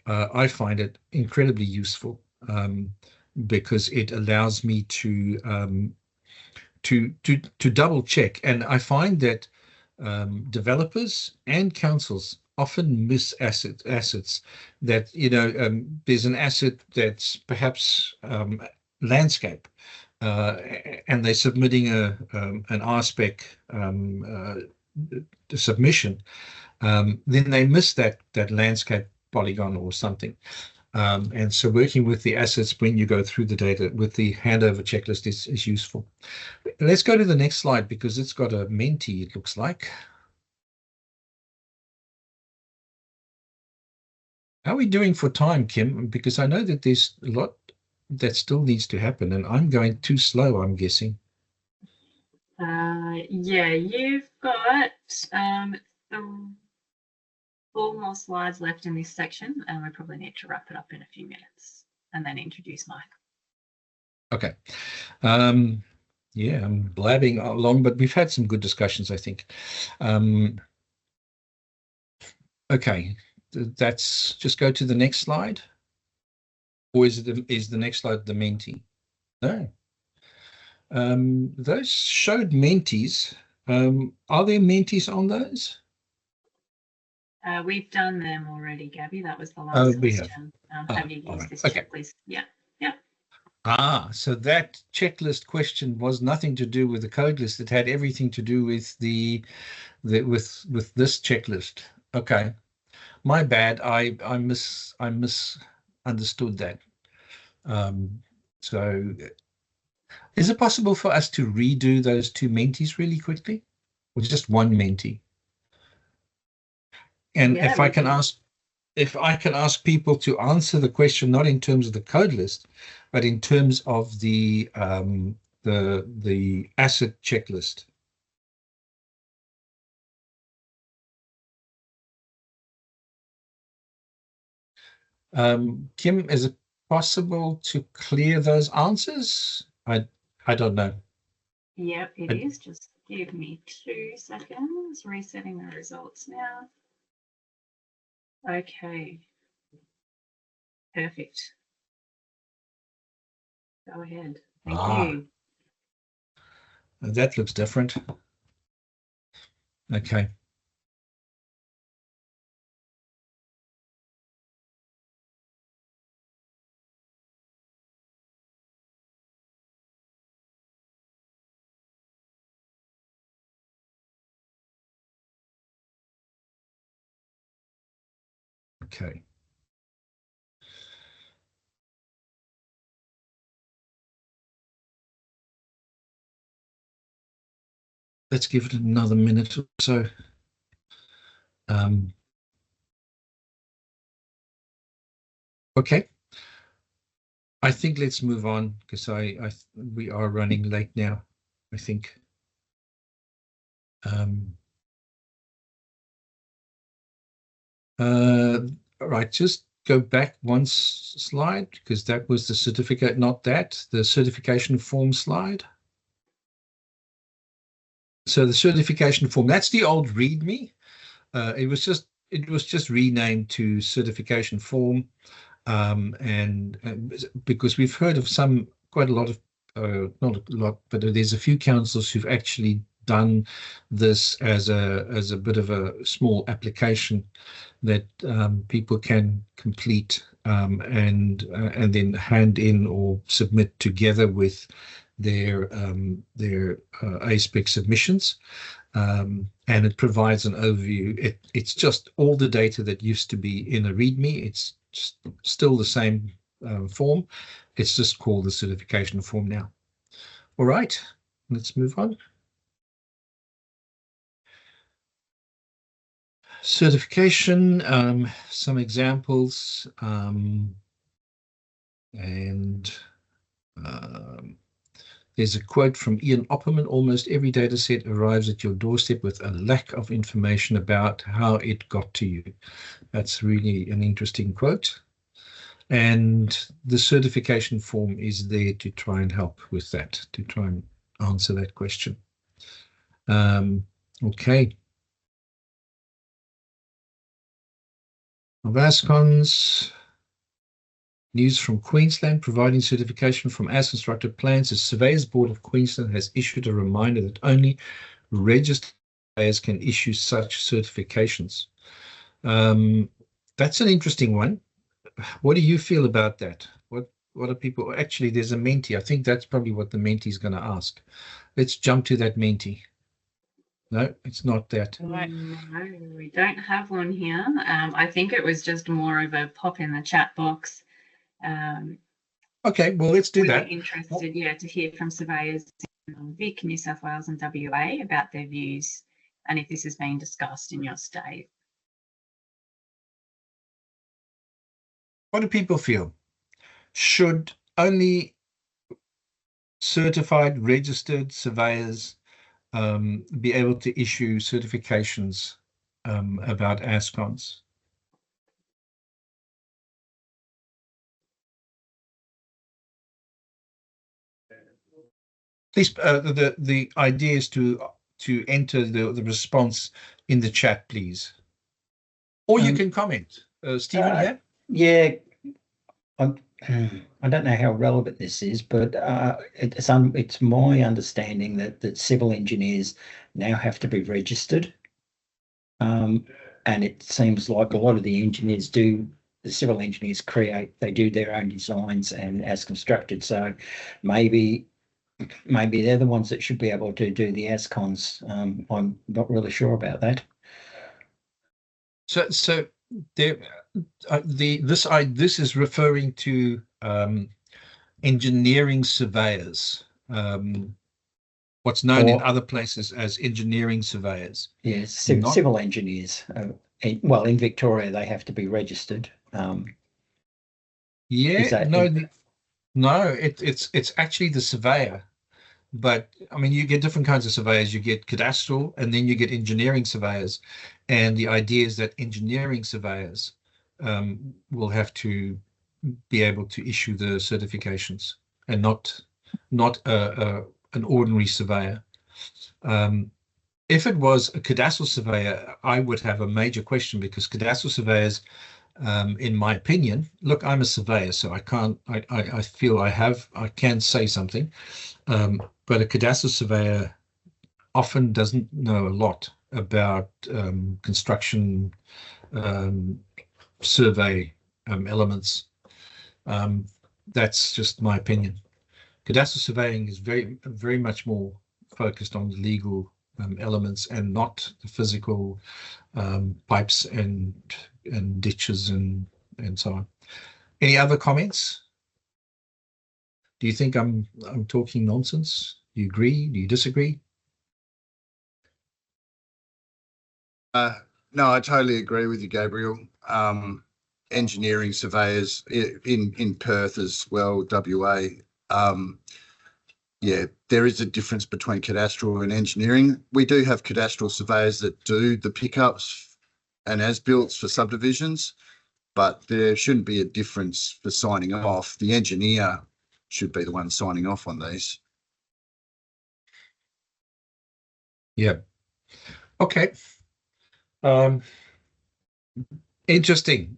I find it incredibly useful because it allows me to double check. And I find that developers and councils often miss assets that, there's an asset that's perhaps landscape, and they're submitting an A-SPEC submission, then they miss that landscape polygon or something. And so working with the assets when you go through the data with the handover checklist is useful. Let's go to the next slide because it's got a Menti, it looks like. How are we doing for time, Kim? Because I know that there's a lot that still needs to happen and I'm going too slow, I'm guessing. Yeah, you've got 4 more slides left in this section, and we probably need to wrap it up in a few minutes and then introduce Mike. Okay. Yeah, I'm blabbing along, but we've had some good discussions, I think. Okay, that's just go to the next slide. Or is the next slide the Menti? No. Those showed Mentis. Are there Mentis on those? We've done them already, Gabby. That was the last question. Have you used this checklist? Yeah. So that checklist question was nothing to do with the code list. It had everything to do with with this checklist. Okay, my bad. I misunderstood that. So is it possible for us to redo those 2 Mentis really quickly, or just one Menti? And yeah, if I can ask people to answer the question not in terms of the code list, but in terms of the asset checklist. Kim, is it possible to clear those answers? I don't know. Yep, it is. Just give me 2 seconds. Resetting the results now. Okay. Perfect. Go ahead. Thank you. That looks different. Okay. Okay. Let's give it another minute or so. Okay. I think let's move on because we are running late now, I think. All right, just go back one slide because that was the certificate, not that, the certification form slide. So the certification form, that's the old README. It was just renamed to certification form, and because we've heard of quite a lot of, not a lot, but there's a few councils who've actually done this as a bit of a small application that people can complete and then hand in or submit together with their A-SPEC submissions, and it provides an overview. It's just all the data that used to be in a README. It's still the same form. It's just called the certification form now. All right, let's move on. Certification, some examples, and there's a quote from Ian Opperman: almost every data set arrives at your doorstep with a lack of information about how it got to you. That's really an interesting quote. And the certification form is there to try and help with that, to try and answer that question. Okay. Of ASCONs, news from Queensland, providing certification from as constructed plans. The Surveyors Board of Queensland has issued a reminder that only registered surveyors can issue such certifications. That's an interesting one. What do you feel about that? What are people? Actually, there's a Menti. I think that's probably what the Menti is going to ask. Let's jump to that Menti. No, it's not that. No, we don't have one here. I think it was just more of a pop in the chat box. Okay, well, let's do we that. We're interested, yeah, to hear from surveyors in Vic, New South Wales and WA about their views and if this has been discussed in your state. What do people feel? Should only certified, registered surveyors be able to issue certifications about ASCONs? Please, the idea is to enter the response in the chat, please. Or you can comment. Stephen, here? Yeah, I don't know how relevant this is, but it's my understanding that civil engineers now have to be registered. And it seems like a lot of the engineers the civil engineers they do their own designs and as constructed. So maybe they're the ones that should be able to do the ASCONs. I'm not really sure about that. So there, this is referring to engineering surveyors, what's known in other places as engineering surveyors. Yes, civil engineers. Well, in Victoria, they have to be registered. Yeah, no, it's actually the surveyor. But I mean, you get different kinds of surveyors. You get cadastral, and then you get engineering surveyors. And the idea is that engineering surveyors will have to be able to issue the certifications, and not an ordinary surveyor. If it was a cadastral surveyor, I would have a major question, because cadastral surveyors, in my opinion, look, I'm a surveyor, so I can't. I feel I can say something. But a cadastral surveyor often doesn't know a lot about construction survey elements. That's just my opinion. Cadastral surveying is very much more focused on the legal elements and not the physical pipes and ditches and so on. Any other comments? Do you think I'm talking nonsense? Do you agree? Do you disagree? No, I totally agree with you, Gabriel. Engineering surveyors in Perth as well, WA. Yeah, there is a difference between cadastral and engineering. We do have cadastral surveyors that do the pickups and as-builts for subdivisions, but there shouldn't be a difference for signing off. The engineer should be the one signing off on these. Yeah. Okay. Interesting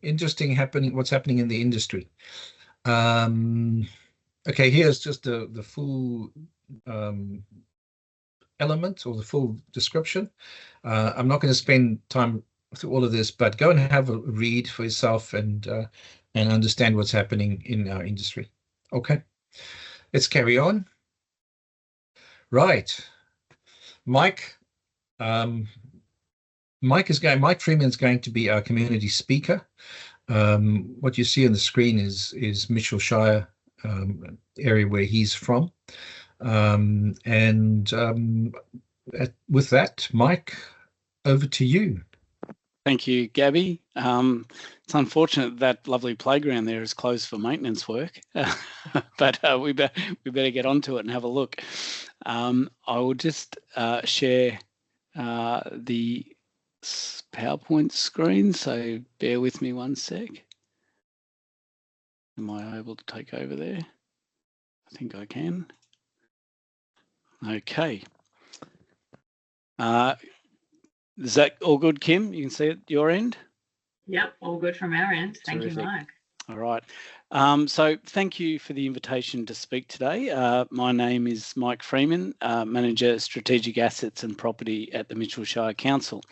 what's happening in the industry. Okay, here's just the full element, or the full description. I'm not going to spend time through all of this, but go and have a read for yourself and understand what's happening in our industry. Okay, let's carry on. Right, Mike. Mike Freeman is going to be our community speaker. What you see on the screen is Mitchell Shire, area where he's from. With that, Mike, over to you. Thank you, Gabby. It's unfortunate that lovely playground there is closed for maintenance work, but we better get onto it and have a look. I will just share the PowerPoint screen, so bear with me one sec. Am I able to take over there? I think I can. Okay. Is that all good, Kim? You can see it at your end? Yep, all good from our end. Thank Terrific. you, Mike. All right. So thank you for the invitation to speak today. My name is Mike Freeman, Manager Strategic Assets and Property at the Mitchell Shire Council.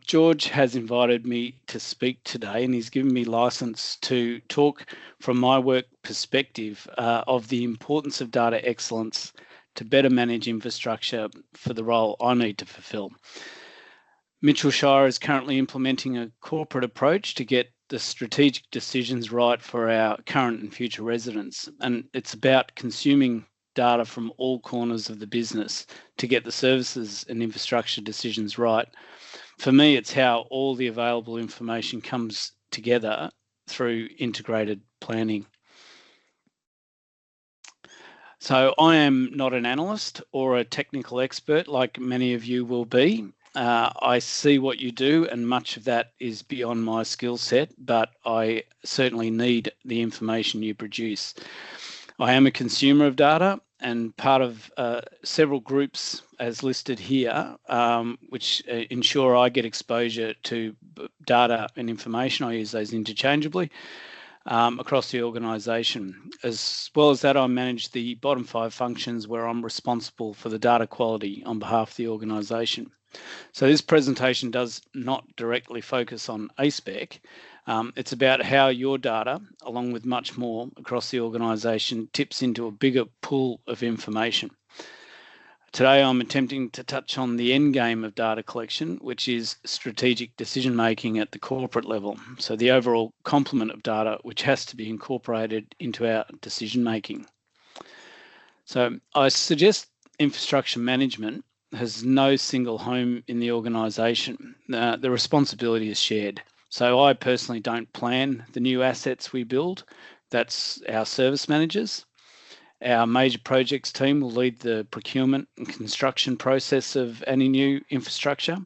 George has invited me to speak today, and he's given me license to talk from my work perspective of the importance of data excellence to better manage infrastructure for the role I need to fulfill. Mitchell Shire is currently implementing a corporate approach to get the strategic decisions right for our current and future residents. And it's about consuming data from all corners of the business to get the services and infrastructure decisions right. For me, it's how all the available information comes together through integrated planning. So I am not an analyst or a technical expert like many of you will be. I see what you do, and much of that is beyond my skill set, but I certainly need the information you produce. I am a consumer of data and part of several groups as listed here, which ensure I get exposure to data and information. I use those interchangeably across the organisation. As well as that, I manage the bottom 5 functions where I'm responsible for the data quality on behalf of the organisation. So this presentation does not directly focus on A-SPEC. It's about how your data, along with much more across the organisation, tips into a bigger pool of information. Today, I'm attempting to touch on the end game of data collection, which is strategic decision making at the corporate level. So the overall complement of data, which has to be incorporated into our decision making. So I suggest infrastructure management has no single home in the organisation. The responsibility is shared. So I personally don't plan the new assets we build. That's our service managers. Our major projects team will lead the procurement and construction process of any new infrastructure.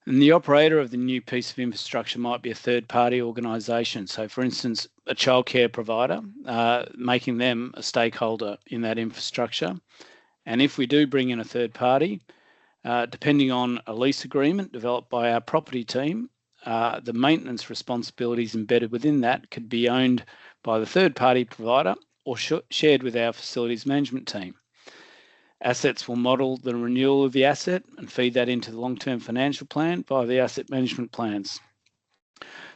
And the operator of the new piece of infrastructure might be a third-party organisation. So for instance, a childcare provider, making them a stakeholder in that infrastructure. And if we do bring in a third party, depending on a lease agreement developed by our property team, the maintenance responsibilities embedded within that could be owned by the third party provider or shared with our facilities management team. Assets will model the renewal of the asset and feed that into the long-term financial plan via the asset management plans.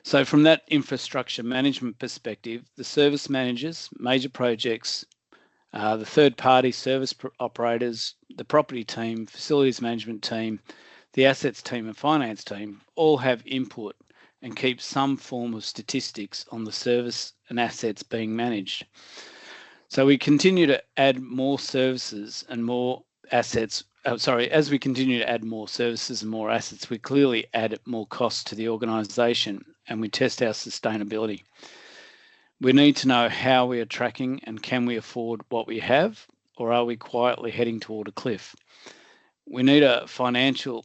So from that infrastructure management perspective, the service managers, major projects, the third-party service operators, the property team, facilities management team, the assets team and finance team all have input and keep some form of statistics on the service and assets being managed. So we continue to add more services and more assets. As we continue to add more services and more assets, we clearly add more costs to the organisation and we test our sustainability. We need to know how we are tracking and can we afford what we have, or are we quietly heading toward a cliff? We need the financial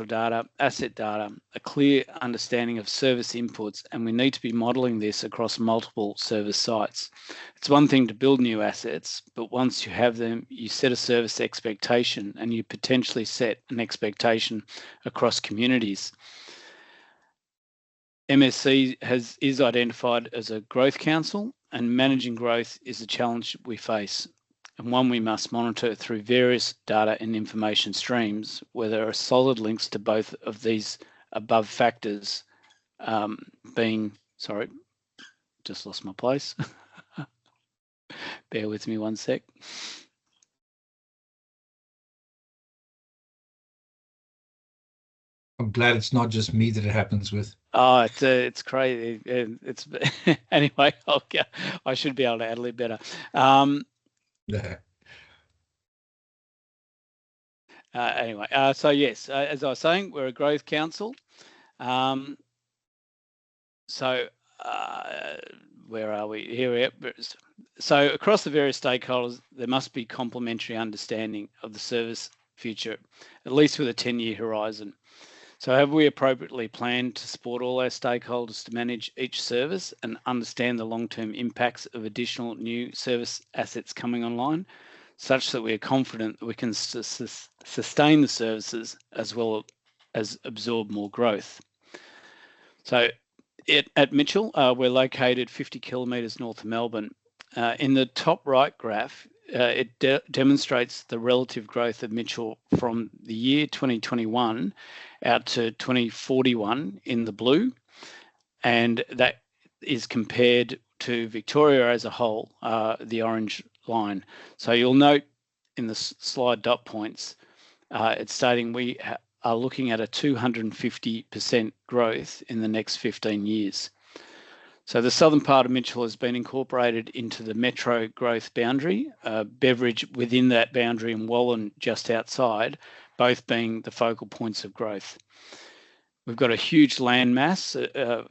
data, asset data, a clear understanding of service inputs, and we need to be modelling this across multiple service sites. It's one thing to build new assets, but once you have them, you set a service expectation and you potentially set an expectation across communities. MSC is identified as a growth council, and managing growth is a challenge we face and one we must monitor through various data and information streams where there are solid links to both of these above factors sorry, just lost my place. Bear with me one sec. I'm glad it's not just me that it happens with. Oh, it's crazy. It's anyway. I should be able to ad-lib better. Yeah. Anyway, so yes, as I was saying, we're a growth council. Where are we? Here we are. So across the various stakeholders, there must be complementary understanding of the service future, at least with a 10-year horizon. So have we appropriately planned to support all our stakeholders to manage each service and understand the long-term impacts of additional new service assets coming online, such that we are confident that we can sustain the services as well as absorb more growth? So at Mitchell, we're located 50 kilometres north of Melbourne. In the top right graph, it demonstrates the relative growth of Mitchell from the year 2021 out to 2041 in the blue, and that is compared to Victoria as a whole, the orange line. So you'll note in the slide dot points, it's stating we are looking at a 250% growth in the next 15 years. So the southern part of Mitchell has been incorporated into the metro growth boundary, Beveridge within that boundary and Wallen just outside, both being the focal points of growth. We've got a huge land mass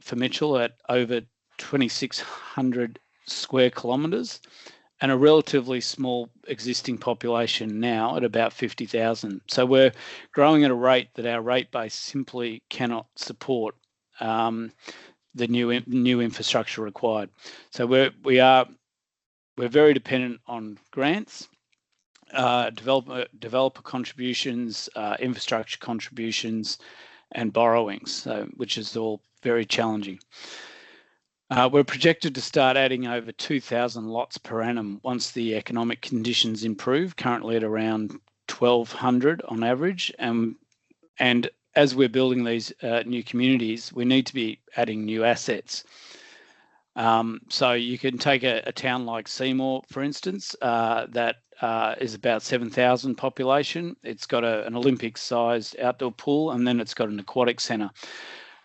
for Mitchell at over 2,600 square kilometres and a relatively small existing population now at about 50,000. So we're growing at a rate that our rate base simply cannot support the new infrastructure required. So we're very dependent on grants, developer contributions, infrastructure contributions, and borrowings, which is all very challenging. We're projected to start adding over 2,000 lots per annum once the economic conditions improve, currently at around 1,200 on average. And as we're building these new communities, we need to be adding new assets. So you can take a town like Seymour, for instance, that is about 7,000 population. It's got an Olympic-sized outdoor pool, and then it's got an aquatic centre.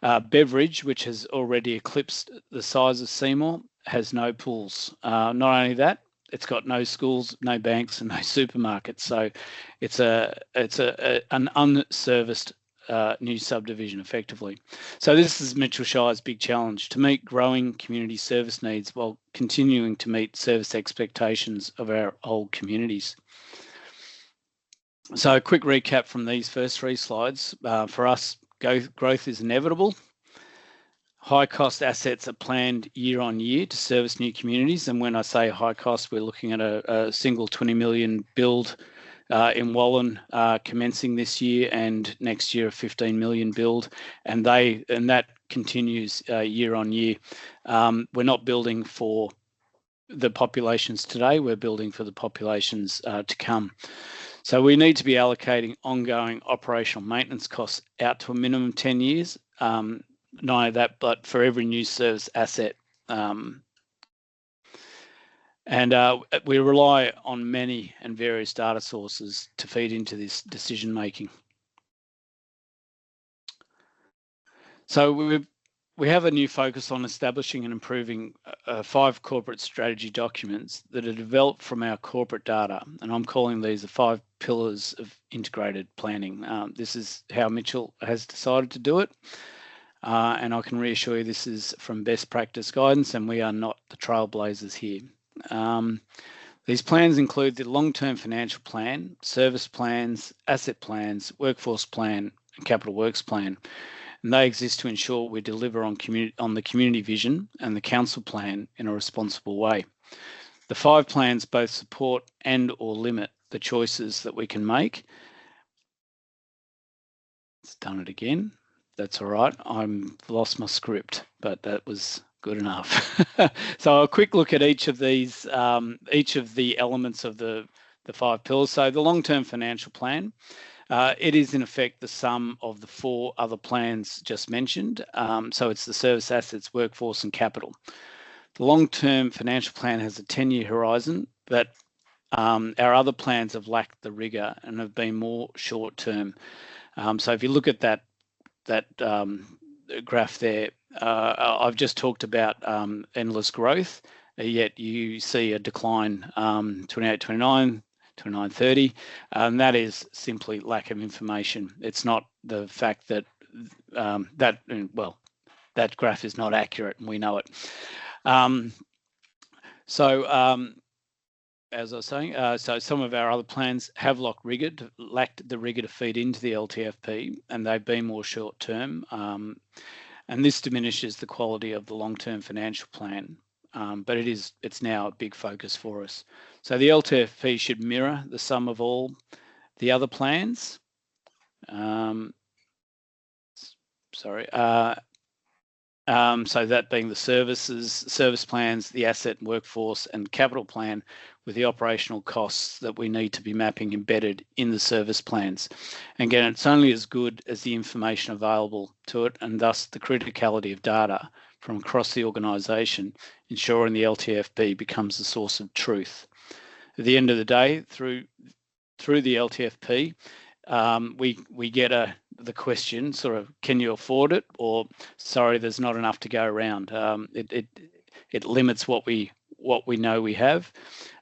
Beveridge, which has already eclipsed the size of Seymour, has no pools. Not only that, it's got no schools, no banks, and no supermarkets. So it's an unserviced new subdivision effectively. So this is Mitchell Shire's big challenge, to meet growing community service needs while continuing to meet service expectations of our old communities. So a quick recap from these first three slides. For us, growth is inevitable. High cost assets are planned year on year to service new communities. And when I say high cost, we're looking at a single 20 million build in Wallen commencing this year, and next year a 15 million build, and that continues year on year. We're not building for the populations today, we're building for the populations to come. So we need to be allocating ongoing operational maintenance costs out to a minimum 10 years. Not only that, but for every new service asset. And we rely on many and various data sources to feed into this decision making. So we have a new focus on establishing and improving 5 corporate strategy documents that are developed from our corporate data, and I'm calling these the 5 pillars of integrated planning. This is how Mitchell has decided to do it, and I can reassure you this is from best practice guidance, and we are not the trailblazers here. These plans include the long-term financial plan, service plans, asset plans, workforce plan, and capital works plan. And they exist to ensure we deliver on the community vision and the council plan in a responsible way. The 5 plans both support and or limit the choices that we can make. It's done it again. That's all right. I've lost my script, but that was good enough. So a quick look at each of these, each of the elements of the 5 pillars. So the long-term financial plan, it is in effect the sum of the 4 other plans just mentioned. So it's the service assets, workforce and capital. The long-term financial plan has a 10-year horizon, but our other plans have lacked the rigour and have been more short-term. So if you look at that graph there, I've just talked about endless growth, yet you see a decline 28, 29, 29, 30, and that is simply lack of information. It's not the fact that that graph is not accurate, and we know it. as I was saying, so some of our other plans have lacked the rigor to feed into the LTFP, and they've been more short term. And this diminishes the quality of the long-term financial plan. But it's now a big focus for us. So the LTFP should mirror the sum of all the other plans. So that being the service plans, the asset and workforce and capital plan, with the operational costs that we need to be mapping embedded in the service plans. And again, it's only as good as the information available to it, and thus the criticality of data from across the organisation, ensuring the LTFP becomes the source of truth. At the end of the day, through the LTFP, we get the question sort of, can you afford it, or sorry, there's not enough to go around. It limits what we know we have,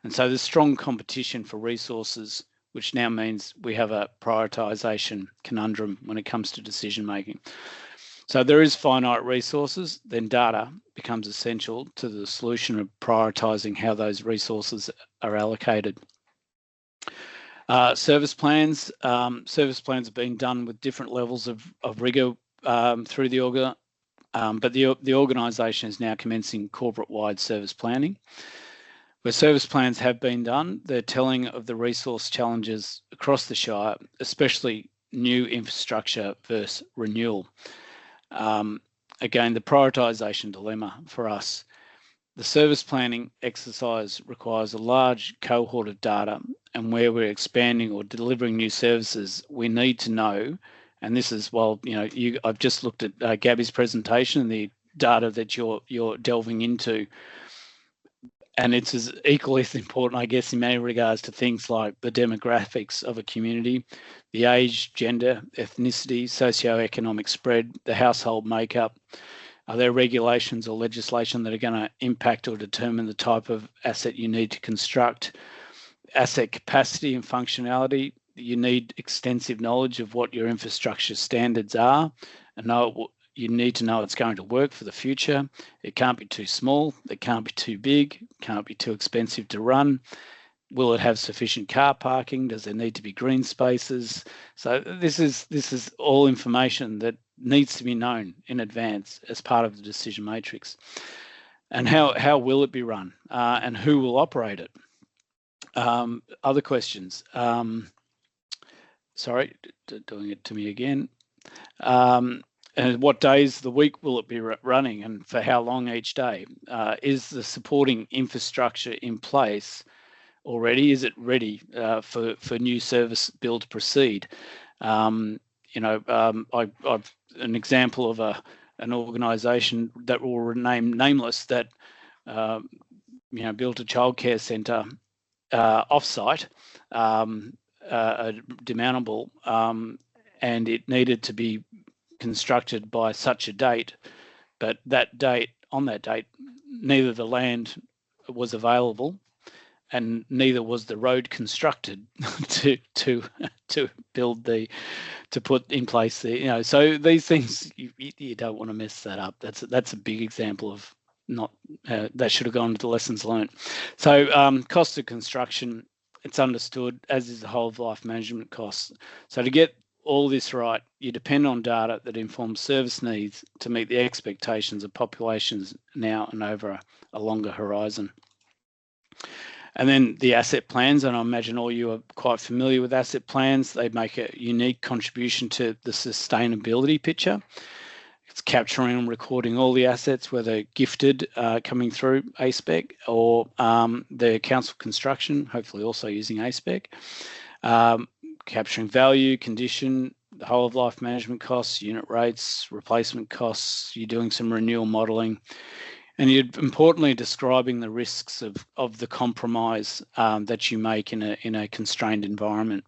and so there's strong competition for resources, which now means we have a prioritisation conundrum when it comes to decision making. So there is finite resources, then data becomes essential to the solution of prioritising how those resources are allocated. Service plans have been done with different levels of rigour through the order, but the organisation is now commencing corporate-wide service planning. Where service plans have been done, they're telling of the resource challenges across the Shire, especially new infrastructure versus renewal. Again, the prioritisation dilemma for us. The service planning exercise requires a large cohort of data, and where we're expanding or delivering new services, we need to know, and this is, well, I've just looked at Gaby's presentation and the data that you're delving into, and it's as equally as important, I guess, in many regards to things like the demographics of a community, the age, gender, ethnicity, socioeconomic spread, the household makeup. Are there regulations or legislation that are going to impact or determine the type of asset you need to construct? Asset capacity and functionality. You need extensive knowledge of what your infrastructure standards are, and you need to know it's going to work for the future. It can't be too small. It can't be too big. It can't be too expensive to run. Will it have sufficient car parking? Does there need to be green spaces? So this is all information that needs to be known in advance as part of the decision matrix. And how will it be run? And who will operate it? Other questions? Sorry, doing it to me again. And what days of the week will it be running, and for how long each day? Is the supporting infrastructure in place already? Is it ready for new service build to proceed? I've an example of an organisation that will remain nameless that built a childcare centre off-site, demountable, and it needed to be constructed by such a date, but on that date, neither the land was available and neither was the road constructed to put in place the, so these things, you don't want to mess that up. That's a big example of that should have gone to the lessons learned. So cost of construction, it's understood, as is the whole of life management costs. So to get all this right, you depend on data that informs service needs to meet the expectations of populations now and over a longer horizon. And then the asset plans, and I imagine all you are quite familiar with asset plans. They make a unique contribution to the sustainability picture. It's capturing and recording all the assets, whether gifted coming through A-SPEC or the council construction, hopefully also using A-SPEC. Capturing value, condition, the whole of life management costs, unit rates, replacement costs. You're doing some renewal modelling, and you're importantly describing the risks of the compromise that you make in a constrained environment.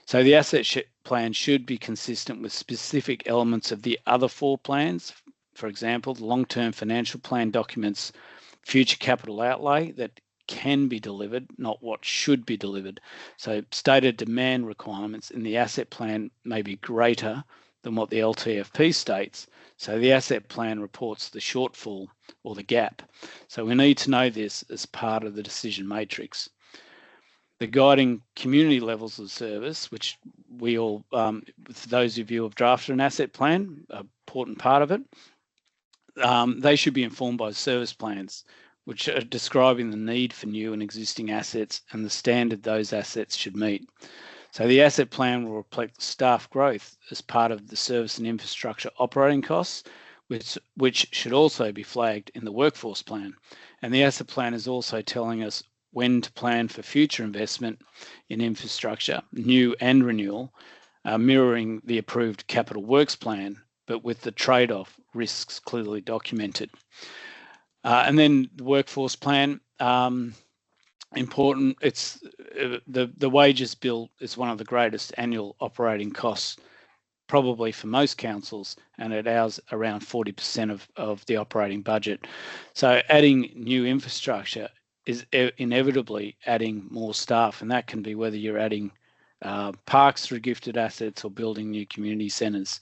So the asset plan should be consistent with specific elements of the other 4 plans. For example, the long-term financial plan documents future capital outlay that can be delivered, not what should be delivered. So stated demand requirements in the asset plan may be greater than what the LTFP states. So the asset plan reports the shortfall or the gap. So we need to know this as part of the decision matrix. The guiding community levels of service, which we all, for those of you who have drafted an asset plan, an important part of it, they should be informed by service plans, which are describing the need for new and existing assets and the standard those assets should meet. So the asset plan will reflect staff growth as part of the service and infrastructure operating costs, which should also be flagged in the workforce plan. And the asset plan is also telling us when to plan for future investment in infrastructure, new and renewal, mirroring the approved capital works plan, but with the trade-off risks clearly documented. And then the workforce plan, important. It's the wages bill is one of the greatest annual operating costs probably for most councils, and at ours around 40% of the operating budget. So adding new infrastructure is inevitably adding more staff, and that can be whether you're adding parks through gifted assets or building new community centres.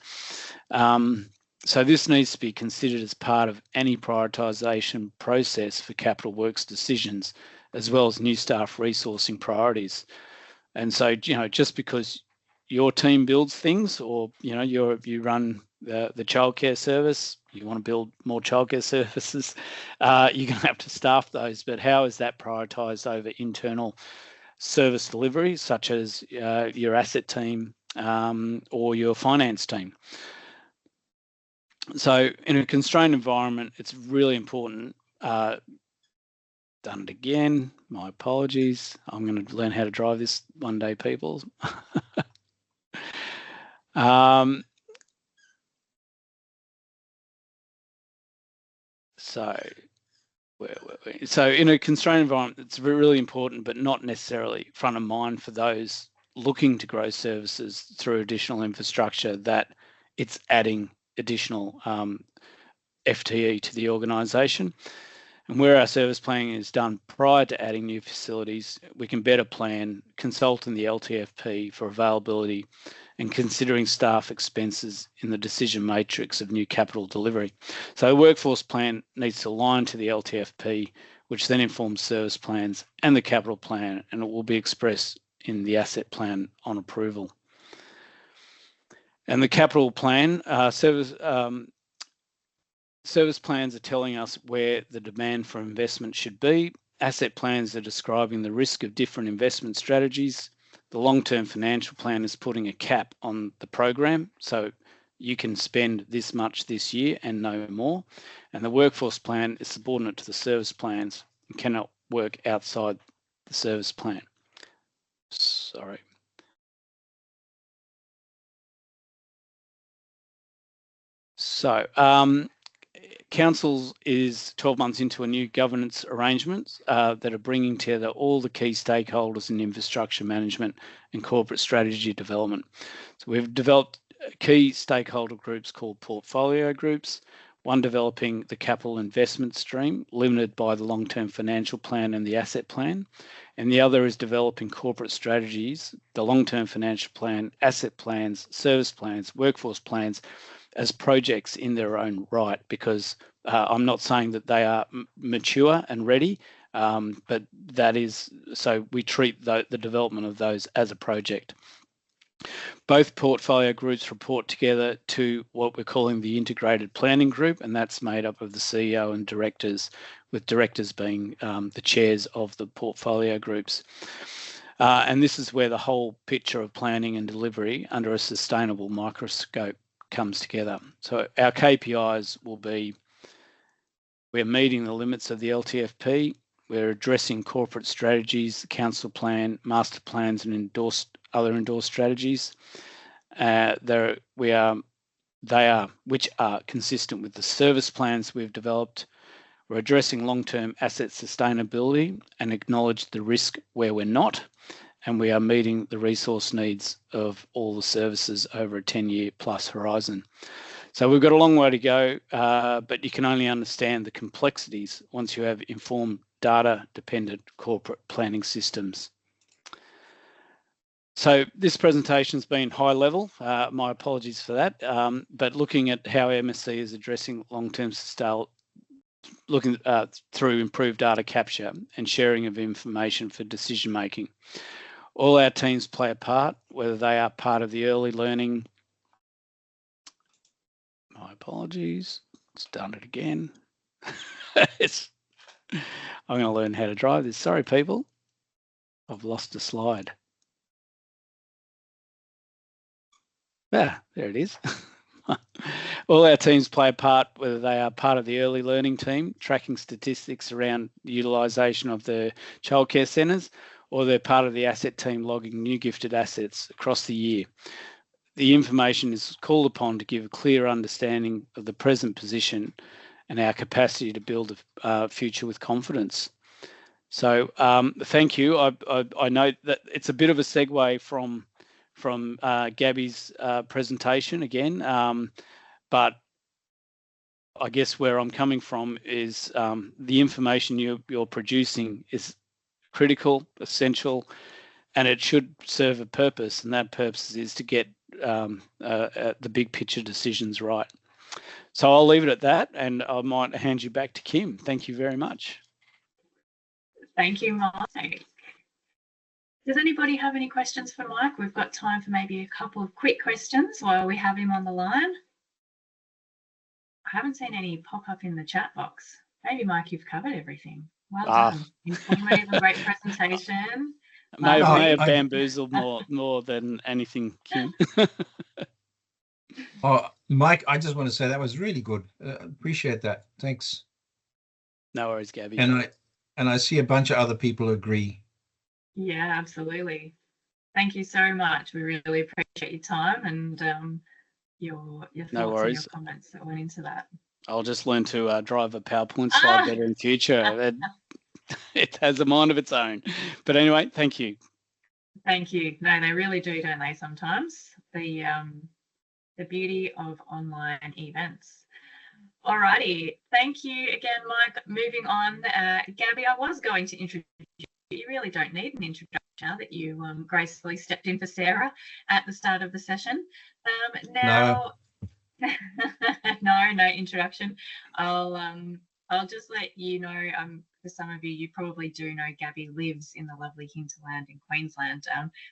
So this needs to be considered as part of any prioritisation process for capital works decisions, as well as new staff resourcing priorities. And so, just because your team builds things, or you run the childcare service, you want to build more childcare services, you're going to have to staff those. But how is that prioritised over internal service delivery, such as your asset team or your finance team? So in a constrained environment, it's really important. Done it again. My apologies. I'm going to learn how to drive this one day, people. So where were we? So in a constrained environment, it's really important, but not necessarily front of mind for those looking to grow services through additional infrastructure, that it's adding additional FTE to the organisation. And where our service planning is done prior to adding new facilities, we can better plan, consult in the LTFP for availability and considering staff expenses in the decision matrix of new capital delivery. So a workforce plan needs to align to the LTFP, which then informs service plans and the capital plan, and it will be expressed in the asset plan on approval. And the capital plan, service plans are telling us where the demand for investment should be. Asset plans are describing the risk of different investment strategies. The long-term financial plan is putting a cap on the program, so you can spend this much this year and no more. And the workforce plan is subordinate to the service plans and cannot work outside the service plan. Sorry. So, Council is 12 months into a new governance arrangements that are bringing together all the key stakeholders in infrastructure management and corporate strategy development. So we've developed key stakeholder groups called portfolio groups, one developing the capital investment stream limited by the long-term financial plan and the asset plan, and the other is developing corporate strategies, the long-term financial plan, asset plans, service plans, workforce plans, as projects in their own right, because I'm not saying that they are mature and ready, but that is, so we treat the development of those as a project. Both portfolio groups report together to what we're calling the integrated planning group, and that's made up of the CEO and directors, with directors being the chairs of the portfolio groups. And this is where the whole picture of planning and delivery under a sustainable microscope comes together. So our KPIs will be, we're meeting the limits of the LTFP, we're addressing corporate strategies, the council plan, master plans and other endorsed strategies. Which are consistent with the service plans we've developed. We're addressing long-term asset sustainability and acknowledge the risk where we're not. And we are meeting the resource needs of all the services over a 10-year plus horizon. So we've got a long way to go, but you can only understand the complexities once you have informed data-dependent corporate planning systems. So this presentation's been high level, my apologies for that, but looking at how MSC is addressing long-term looking through improved data capture and sharing of information for decision making. All our teams play a part, whether they are part of the early learning. My apologies, it's done it again. I'm going to learn how to drive this. Sorry, people. I've lost a slide. Ah, there it is. All our teams play a part, whether they are part of the early learning team, tracking statistics around the utilisation of the childcare centres, or they're part of the asset team logging new gifted assets across the year. The information is called upon to give a clear understanding of the present position and our capacity to build a future with confidence. So thank you. I know that it's a bit of a segue from Gaby's presentation again, but I guess where I'm coming from is the information you're producing is critical, essential, and it should serve a purpose, and that purpose is to get the big picture decisions right. So I'll leave it at that, and I might hand you back to Kim. Thank you very much. Thank you, Mike. Does anybody have any questions for Mike? We've got time for maybe a couple of quick questions while we have him on the line. I haven't seen any pop up in the chat box. Maybe, Mike, you've covered everything. Well done. Informative and great presentation. May have bamboozled more than anything, Kim. Oh, Mike, I just want to say that was really good. Appreciate that. Thanks. No worries, Gaby. And I see a bunch of other people agree. Yeah, absolutely. Thank you so much. We really appreciate your time and your thoughts and your comments that went into that. I'll just learn to drive a PowerPoint slide better in future. It has a mind of its own. But anyway, thank you. Thank you. No, they really do, don't they, sometimes? The beauty of online events. Alrighty. Thank you again, Mike. Moving on, Gaby, I was going to introduce you. You really don't need an introduction now that you gracefully stepped in for Sarah at the start of the session. Now, no introduction. I'll just let you know, for some of you probably do know Gaby lives in the lovely hinterland in Queensland,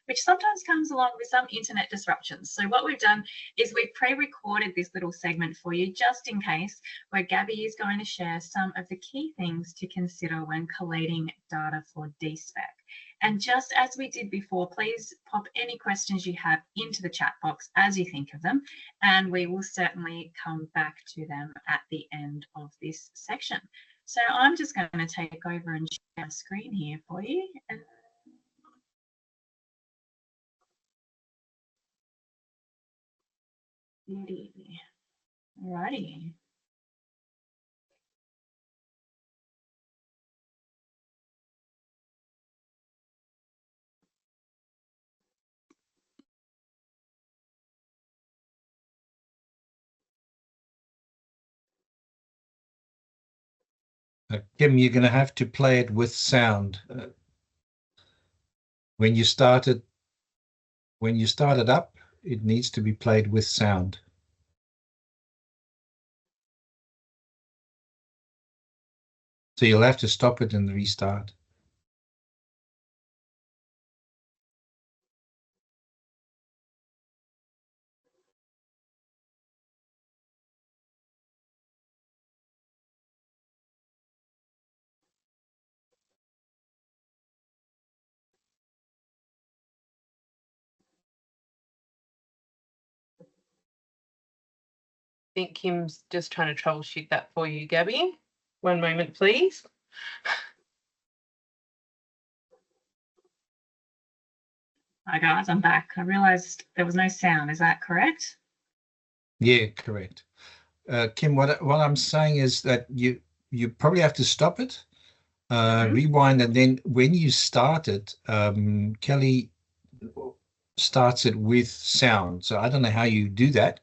which sometimes comes along with some internet disruptions. So what we've done is we've pre-recorded this little segment for you just in case, where Gaby is going to share some of the key things to consider when collating data for D-Spec. And just as we did before, please pop any questions you have into the chat box as you think of them, and we will certainly come back to them at the end of this section. So I'm just going to take over and share my screen here for you. Beauty. Alrighty. Kim, you're going to have to play it with sound. When you start it up, it needs to be played with sound. So you'll have to stop it and restart. I think Kim's just trying to troubleshoot that for you, Gaby. One moment, please. Hi guys, I'm back. I realised there was no sound. Is that correct? Yeah, correct. Kim, what I'm saying is that you probably have to stop it, rewind, and then when you start it, Kelly starts it with sound. So I don't know how you do that,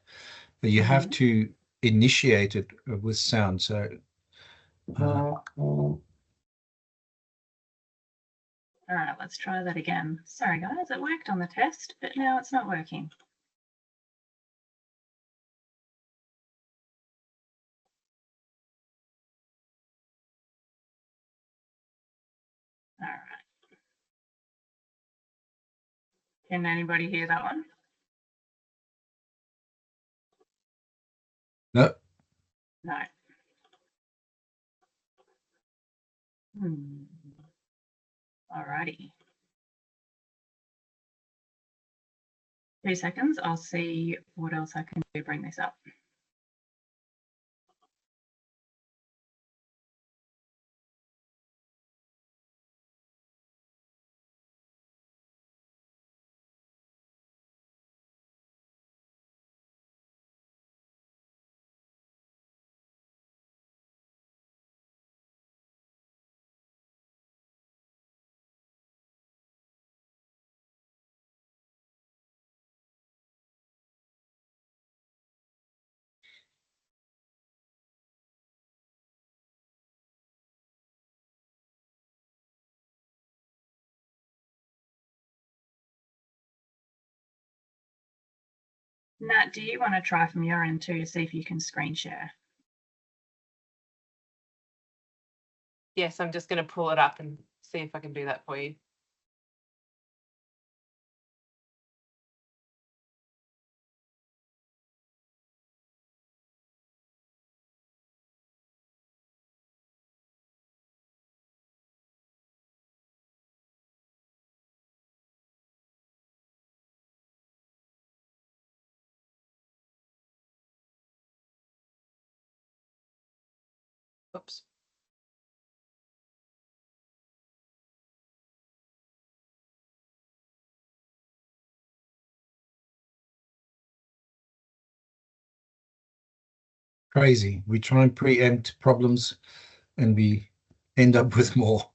but you have to initiate it with sound. So all right, let's try that again. Sorry guys, it worked on the test, but now it's not working. Can anybody hear that one? No. No. Alrighty. 2 seconds. I'll see what else I can do to bring this up. Nat, do you want to try from your end too to see if you can screen share? Yes, I'm just going to pull it up and see if I can do that for you. Oops. Crazy. We try and preempt problems and we end up with more.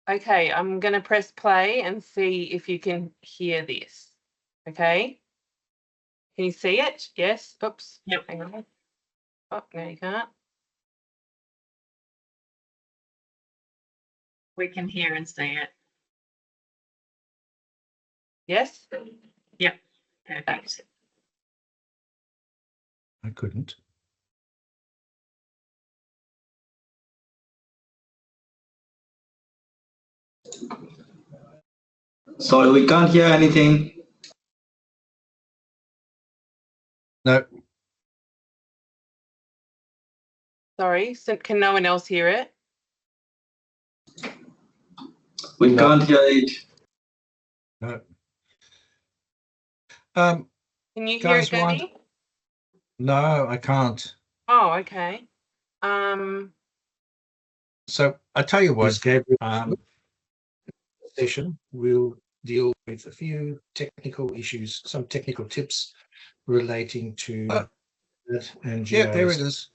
Okay, I'm going to press play and see if you can hear this. Okay. Can you see it? Yes. Oops. Yep. Hang on. Oh, no, you can't. We can hear and see it. Yes. Yep. Perfect. I couldn't. Sorry, we can't hear anything. No. Sorry. So can no one else hear it? We No. can't hear it. No. Can you hear Guys, it, Gaby? No, I can't. Oh, okay. So I tell you what, session we'll deal with a few technical issues, some technical tips relating to that and GIS. Yeah, there it is.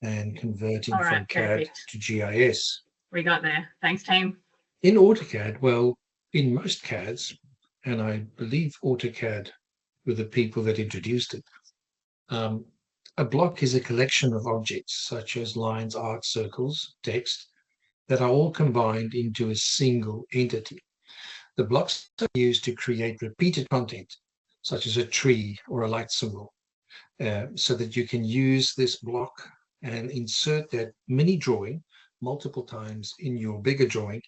And converting All right, from CAD perfect. to GIS. We got there. Thanks, team. In AutoCAD, well, in most CADs, and I believe AutoCAD were the people that introduced it, a block is a collection of objects such as lines, arcs, circles, text, that are all combined into a single entity. The blocks are used to create repeated content, such as a tree or a light symbol, so that you can use this block and insert that mini drawing multiple times in your bigger drawing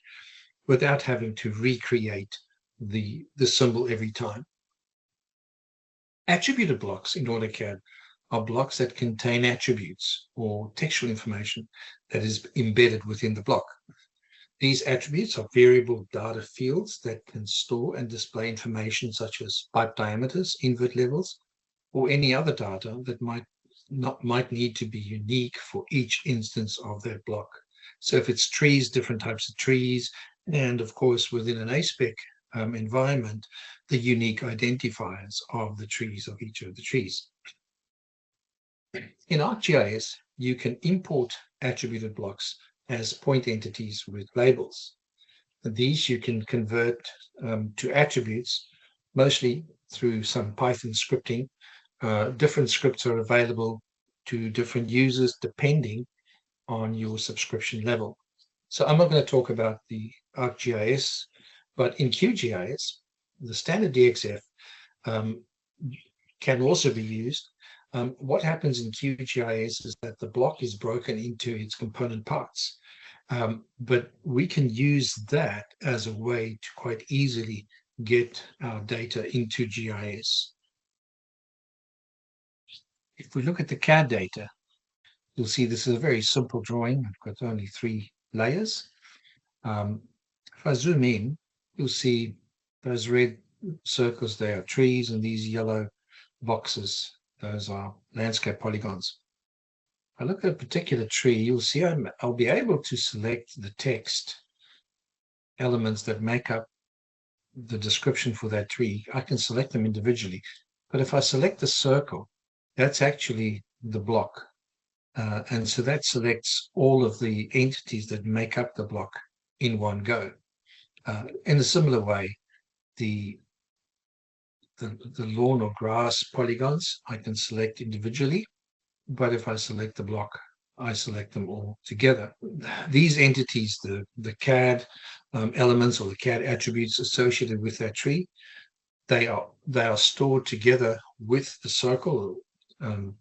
without having to recreate the symbol every time. Attributed blocks in AutoCAD are blocks that contain attributes or textual information that is embedded within the block. These attributes are variable data fields that can store and display information such as pipe diameters, invert levels, or any other data that might need to be unique for each instance of that block. So if it's trees, different types of trees, and of course within an A-SPEC environment, the unique identifiers of the trees of each of the trees. In ArcGIS, you can import attributed blocks as point entities with labels. These you can convert to attributes, mostly through some Python scripting. Different scripts are available to different users depending on your subscription level. So I'm not going to talk about the ArcGIS, but in QGIS, the standard DXF can also be used. What happens in QGIS is that the block is broken into its component parts, but we can use that as a way to quite easily get our data into GIS. If we look at the CAD data, you'll see this is a very simple drawing. I've got only 3 layers. If I zoom in, you'll see those red circles there are trees, and these yellow boxes, those are landscape polygons. If I look at a particular tree, you'll see I'll be able to select the text elements that make up the description for that tree. I can select them individually, but if I select the circle, that's actually the block. And so that selects all of the entities that make up the block in one go. In a similar way, the lawn or grass polygons, I can select individually, but if I select the block, I select them all together. These entities, the CAD elements or the CAD attributes associated with that tree, they are stored together with the circle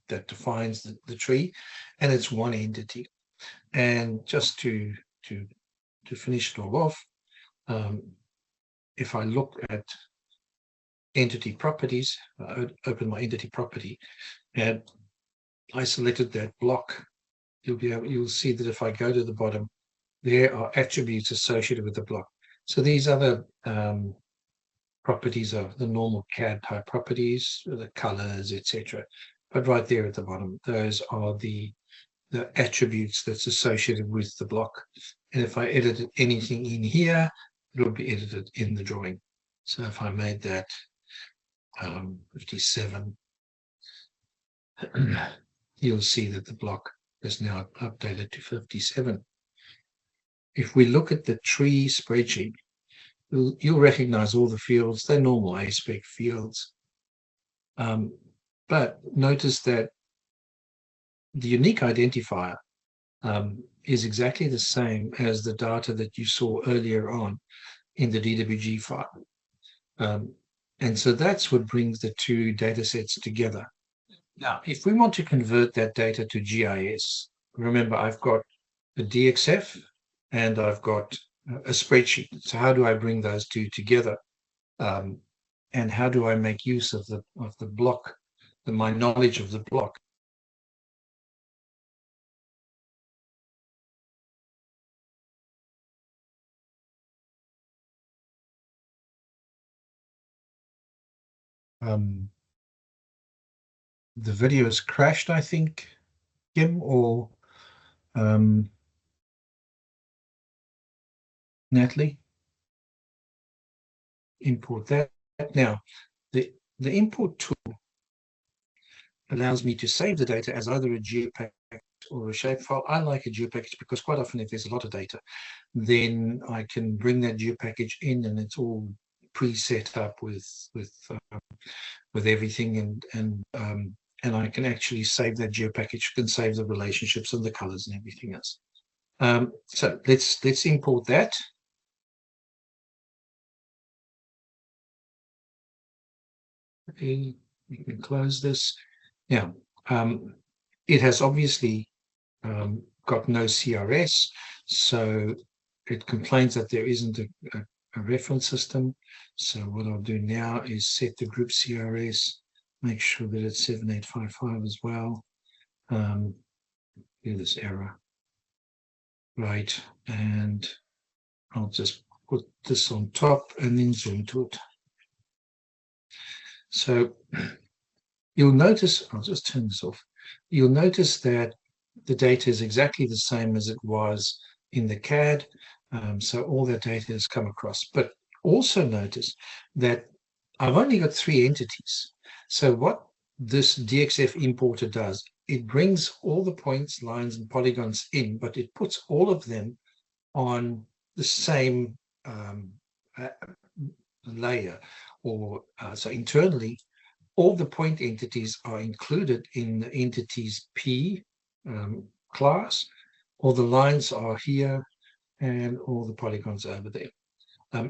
that defines the tree, and it's one entity. And just to finish it all off, if I look at entity properties, I open my entity property, and I selected that block. You'll see that if I go to the bottom, there are attributes associated with the block. So these other properties are the normal CAD type properties, the colors, etc. But right there at the bottom, those are the attributes that's associated with the block. And if I edited anything in here, it will be edited in the drawing. So if I made that 57, you'll see that the block is now updated to 57. If we look at the tree spreadsheet, you'll recognize all the fields. They're normal A-SPEC fields. But notice that the unique identifier is exactly the same as the data that you saw earlier on in the DWG file. And so that's what brings the 2 data sets together. Now, if we want to convert that data to GIS, remember I've got a DXF and I've got a spreadsheet. So how do I bring those 2 together? And how do I make use of the block, my knowledge of the block? The video has crashed, I think, Kim, or Natalie. Import that. Now, the import tool allows me to save the data as either a geopackage or a shapefile. I like a geopackage because quite often if there's a lot of data, then I can bring that geopackage in and it's all pre-set up with everything, and I can actually save that geopackage, can save the relationships and the colors and everything else. So let's import that. Okay, we can close this. Now, it has obviously got no CRS, so it complains that there isn't a reference system. So what I'll do now is set the group CRS, make sure that it's 7855 as well. Do this error. Right, and I'll just put this on top and then zoom to it. So you'll notice, I'll just turn this off. You'll notice that the data is exactly the same as it was in the CAD. So all that data has come across. But also notice that I've only got 3 entities. So what this DXF importer does, it brings all the points, lines, and polygons in, but it puts all of them on the same layer. Or so internally, all the point entities are included in the entities P class. All the lines are here, and all the polygons are over there.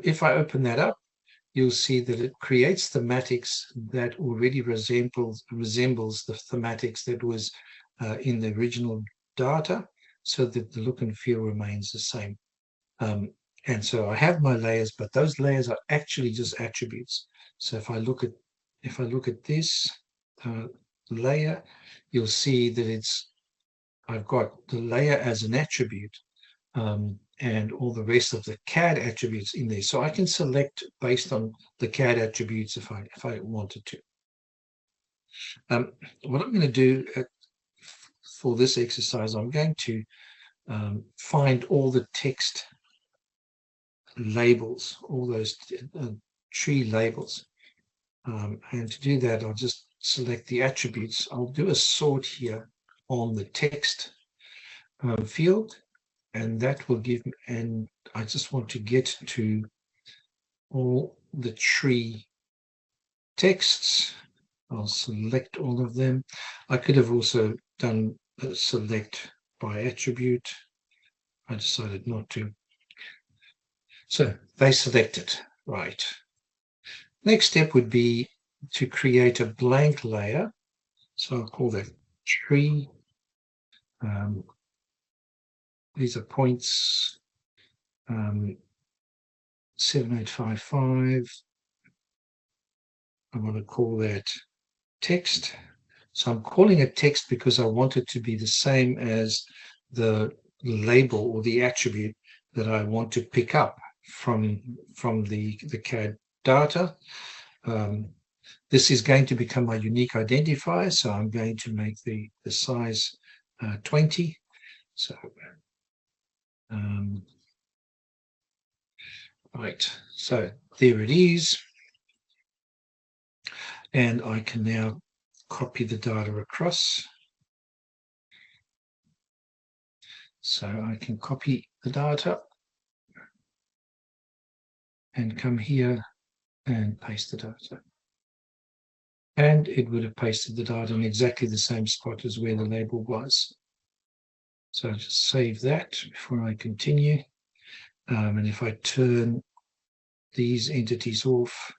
If I open that up, you'll see that it creates thematics that already resembles the thematics that was in the original data, so that the look and feel remains the same. And so I have my layers, but those layers are actually just attributes. So if I look at this layer, you'll see that I've got the layer as an attribute, and all the rest of the CAD attributes in there. So I can select based on the CAD attributes if I wanted to. What I'm going to do for this exercise, I'm going to find all the text labels, all those tree labels. And to do that, I'll just select the attributes. I'll do a sort here on the text field, and that will give me, and I just want to get to all the tree texts. I'll select all of them. I could have also done a select by attribute. I decided not to. So they selected, right. Next step would be to create a blank layer. So I'll call that tree. These are points 7855. I want to call that text. So I'm calling it text because I want it to be the same as the label or the attribute that I want to pick up from the CAD data. This is going to become my unique identifier, so I'm going to make the size 20. So right, so there it is. And I can now copy the data across. So I can copy the data and come here and paste the data. And it would have pasted the data in exactly the same spot as where the label was. So I'll just save that before I continue. And if I turn these entities off,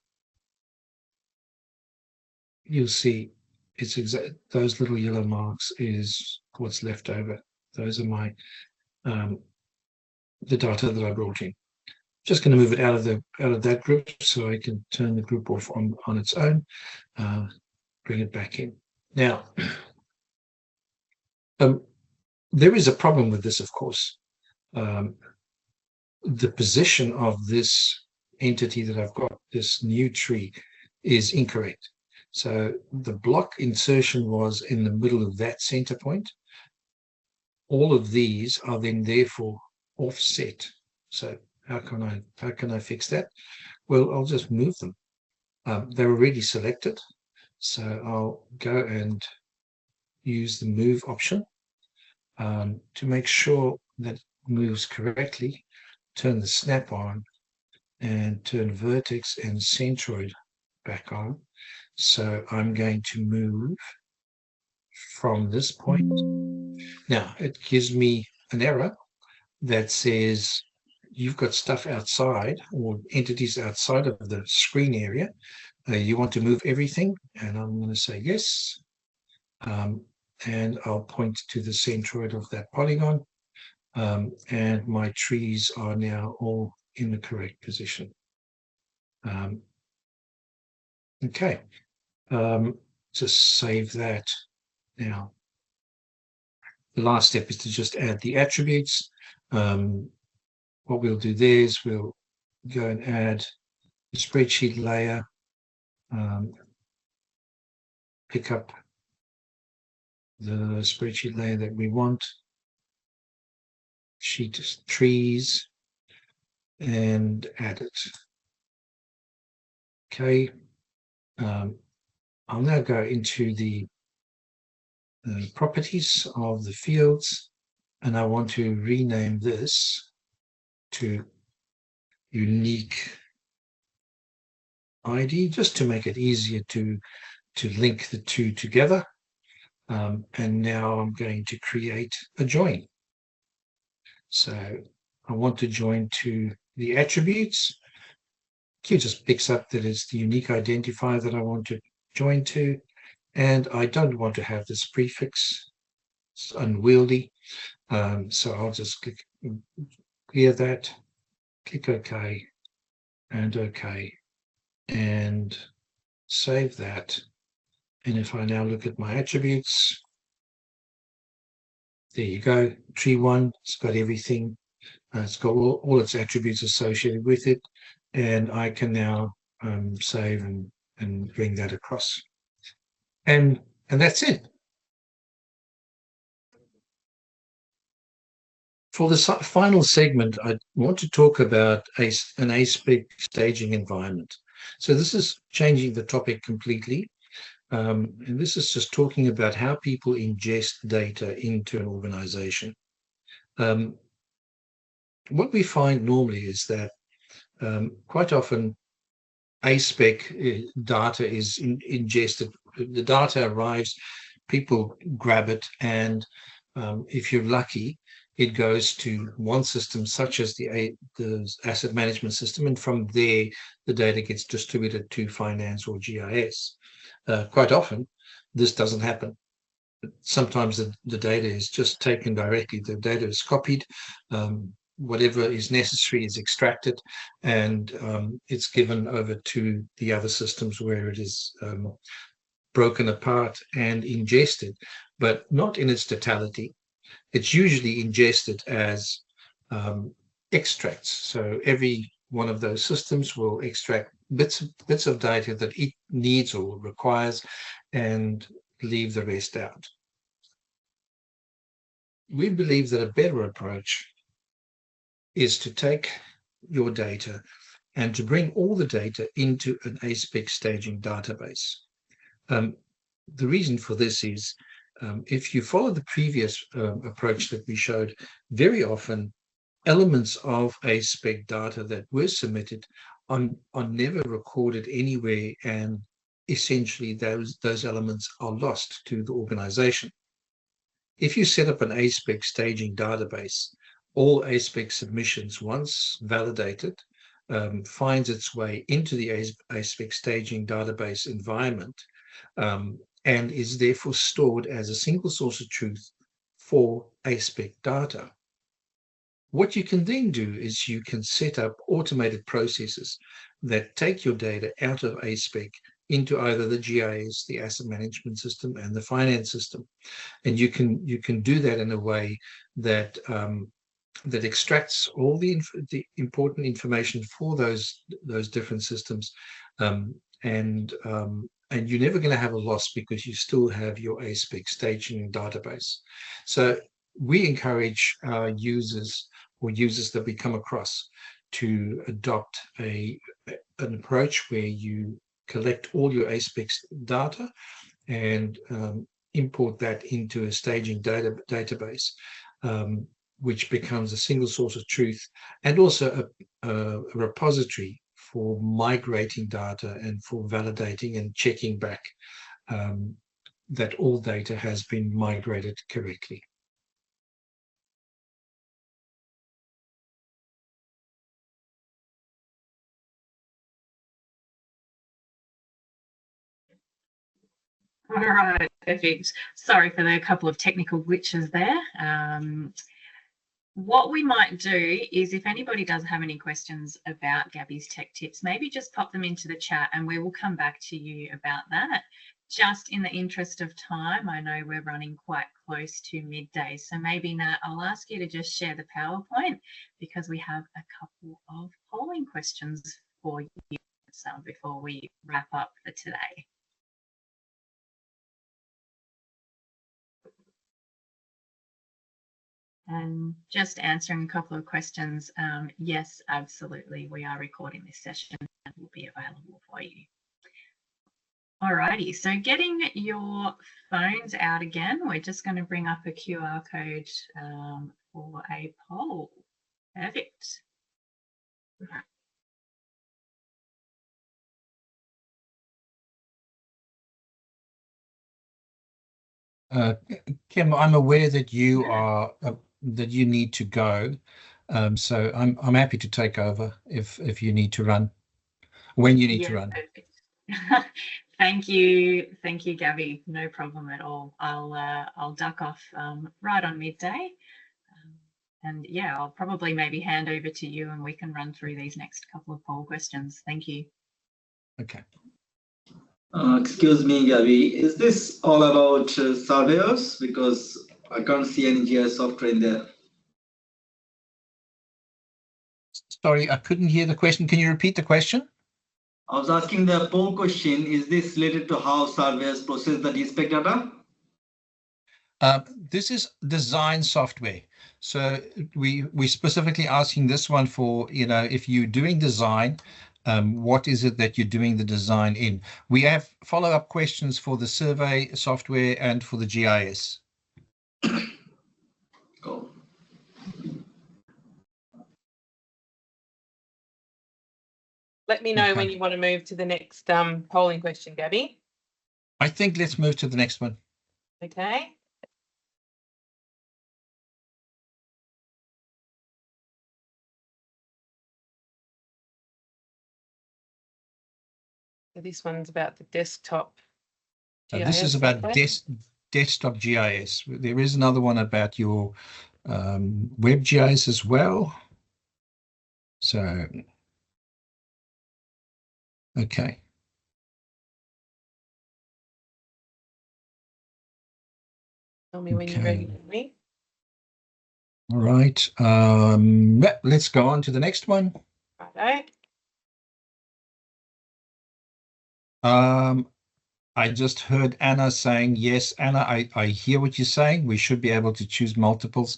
you'll see it's exact. Those little yellow marks is what's left over. Those are my the data that I brought in. Just going to move it out of that group so I can turn the group off on its own. Bring it back in. Now, there is a problem with this, of course. The position of this entity that I've got, this new tree, is incorrect. So the block insertion was in the middle of that center point. All of these are then therefore offset. So how can I fix that? Well, I'll just move them. They're already selected. So I'll go and use the move option to make sure that it moves correctly. Turn the snap on and turn vertex and centroid back on. So I'm going to move from this point. Now it gives me an error that says you've got stuff outside or entities outside of the screen area. You want to move everything, and I'm going to say yes. And I'll point to the centroid of that polygon. And my trees are now all in the correct position. Okay, just save that. Now, the last step is to just add the attributes. What we'll do there is we'll go and add the spreadsheet layer, pick up the spreadsheet layer that we want, sheet trees, and add it. Okay, I'll now go into the properties of the fields, and I want to rename this to unique ID, just to make it easier to link the two together. And now I'm going to create a join. So I want to join to the attributes. Q just picks up that it's the unique identifier that I want to join to, and I don't want to have this prefix. It's unwieldy. So I'll just clear that. click OK and OK and save that. And if I now look at my attributes, there you go, tree one, it's got everything. It's got all its attributes associated with it. And I can now save and bring that across. And that's it. For the final segment, I want to talk about an A-SPEC staging environment. So this is changing the topic completely. And this is just talking about how people ingest data into an organization. What we find normally is that quite often A-SPEC data is ingested. The data arrives, people grab it, and if you're lucky, it goes to one system such as the asset management system, and from there the data gets distributed to finance or GIS. Quite often this doesn't happen. Sometimes the data is just taken directly. The data is copied, whatever is necessary is extracted, and it's given over to the other systems where it is broken apart and ingested, but not in its totality. It's usually ingested as extracts. So every one of those systems will extract bits of data that it needs or requires and leave the rest out. We believe that a better approach is to take your data and to bring all the data into an A-SPEC staging database. The reason for this is if you follow the previous approach that we showed, very often elements of A-SPEC data that were submitted are never recorded anywhere, and essentially those elements are lost to the organization. If you set up an A-SPEC staging database, all A-SPEC submissions, once validated, finds its way into the A-SPEC staging database environment, and is therefore stored as a single source of truth for A-SPEC data. What you can then do is you can set up automated processes that take your data out of A-SPEC into either the GIS, the asset management system, and the finance system. And you can do that in a way that that extracts all the important information for those different systems, and you're never going to have a loss because you still have your A-SPEC staging database. So we encourage our users or users that we come across to adopt an approach where you collect all your A-SPEC data and import that into a staging database, which becomes a single source of truth and also a repository for migrating data and for validating and checking back that all data has been migrated correctly. All right, perfect. Sorry for the couple of technical glitches there. What we might do is if anybody does have any questions about Gabby's tech tips, maybe just pop them into the chat and we will come back to you about that. Just in the interest of time, I know we're running quite close to midday, so maybe Nat, I'll ask you to just share the PowerPoint because we have a couple of polling questions for you before we wrap up for today. And just answering a couple of questions, yes, absolutely, we are recording this session and will be available for you. Alrighty, so getting your phones out again, we're just going to bring up a QR code for a poll. Perfect. Kim, I'm aware that you are that you need to go, so I'm happy to take over if you need to run, when you need to run. Thank you, Gaby. No problem at all. I'll duck off right on midday, And yeah, I'll probably maybe hand over to you and we can run through these next couple of poll questions. Thank you. Okay. Excuse me, Gaby. Is this all about surveyors? Because I can't see any GIS software in there. Sorry, I couldn't hear the question. Can you repeat the question? I was asking the poll question, is this related to how surveyors process the D-Spec data? This is design software. So we're specifically asking this one for, if you're doing design, what is it that you're doing the design in? We have follow-up questions for the survey software and for the GIS. Cool. Let me know Okay. when you want to move to the next polling question, Gaby. I think let's move to the next one. Okay. So this one's about the desktop. This is GIS about software. desktop GIS. There is another one about your web GIS as well. So, okay. Tell me when you're ready for me. All right. Let's go on to the next one. Righto. I just heard Anna saying, yes, Anna, I hear what you're saying. We should be able to choose multiples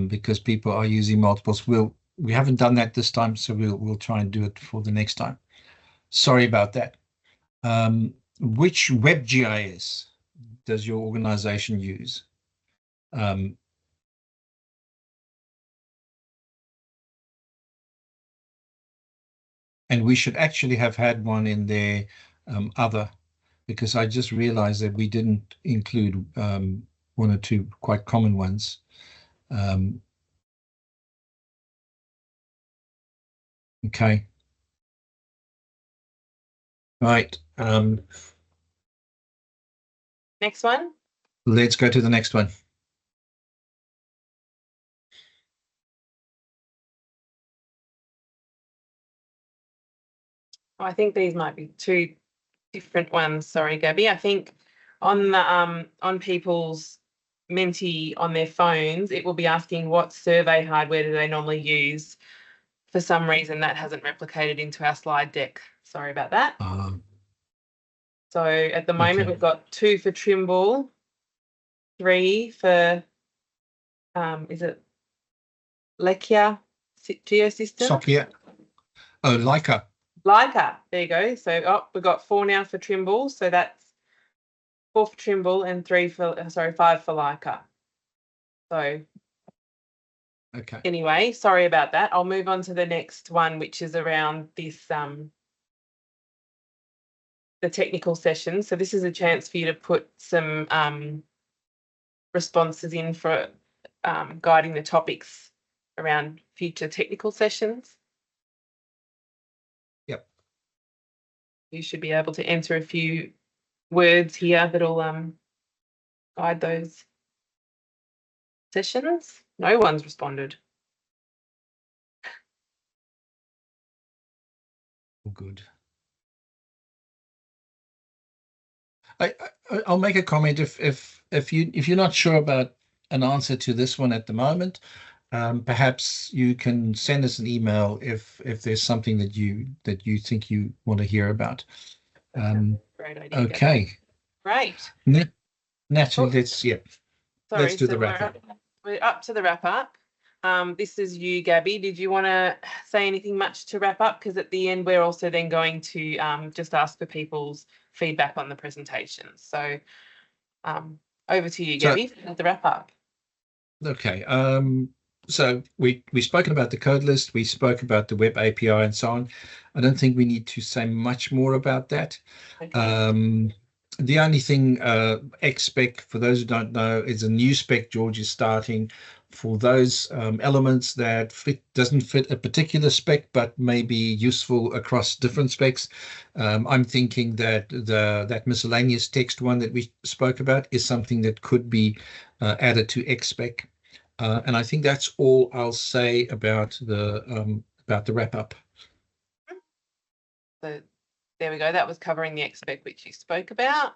because people are using multiples. We haven't done that this time, so we'll try and do it for the next time. Sorry about that. Which web GIS does your organization use? And we should actually have had one in there, other, because I just realized that we didn't include one or two quite common ones. Okay. Right. Next one. Let's go to the next one. I think these might be two different ones. Sorry, Gaby. I think on the on people's Menti on their phones, it will be asking what survey hardware do they normally use. For some reason, that hasn't replicated into our slide deck. Sorry about that. So at the moment, Okay. we've got 2 for Trimble, 3 for is it Lekia Geosystem? Sokia. Oh, Leica. Leica, there you go. So we've got 4 now for Trimble. So that's 4 for Trimble and 5 for Leica. So Okay. anyway, sorry about that. I'll move on to the next one, which is around this the technical session. So this is a chance for you to put some responses in for guiding the topics around future technical sessions. Yep. You should be able to enter a few words here that'll guide those sessions. No one's responded. Good. I'll make a comment if you're not sure about an answer to this one at the moment, perhaps you can send us an email if there's something that you think you want to hear about. Great idea. Okay. Great. Natalie, Oh. let's do the wrap up. We're up to the wrap up. This is you, Gaby. Did you want to say anything much to wrap up? Because at the end, we're also then going to just ask for people's feedback on the presentation. So over to you, Gaby, for the wrap up. Okay. So we've spoken about the code list. We spoke about the web API and so on. I don't think we need to say much more about that. Okay. The only thing, A-SPEC, for those who don't know, is a new spec George is starting for those elements that doesn't fit a particular spec, but may be useful across different specs. I'm thinking that that miscellaneous text one that we spoke about is something that could be added to A-SPEC. And I think that's all I'll say about the wrap up. So there we go. That was covering the A-SPEC, which you spoke about.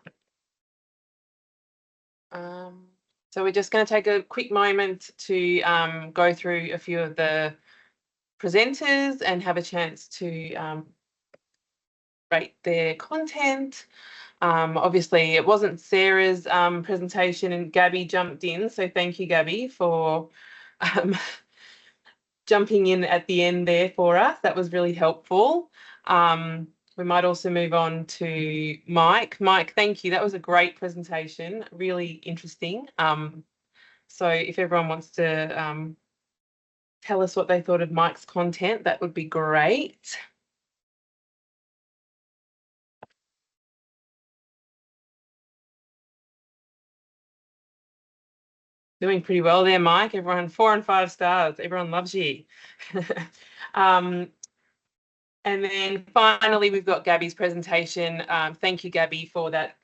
So we're just going to take a quick moment to go through a few of the presenters and have a chance to rate their content. Obviously, it wasn't Sarah's presentation and Gaby jumped in. So thank you, Gaby, for jumping in at the end there for us. That was really helpful. We might also move on to Mike. Mike, thank you. That was a great presentation, really interesting. So if everyone wants to tell us what they thought of Mike's content, that would be great. Doing pretty well there, Mike. Everyone 4 and 5 stars. Everyone loves you. And then finally, we've got Gaby's presentation. Thank you, Gaby, for that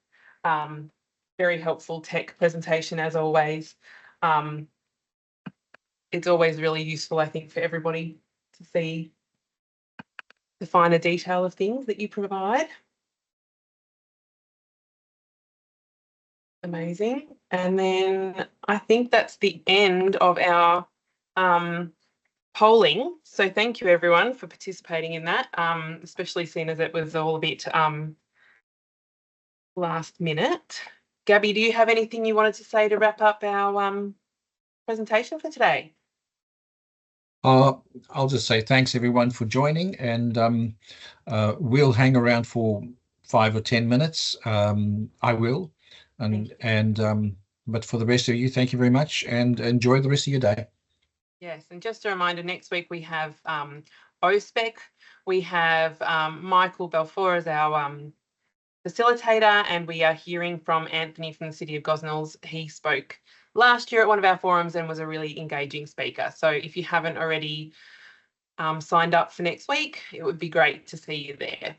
very helpful tech presentation, as always. It's always really useful, I think, for everybody to see the finer detail of things that you provide. Amazing. And then I think that's the end of our polling. So thank you, everyone, for participating in that, especially seeing as it was all a bit last minute. Gaby, do you have anything you wanted to say to wrap up our presentation for today? I'll just say thanks, everyone, for joining, and we'll hang around for 5 or 10 minutes. I will. But for the rest of you, thank you very much, and enjoy the rest of your day. Yes, and just a reminder, next week we have A-SPEC. We have Michael Balfour as our facilitator, and we are hearing from Anthony from the City of Gosnells. He spoke last year at one of our forums and was a really engaging speaker. So if you haven't already signed up for next week, it would be great to see you there.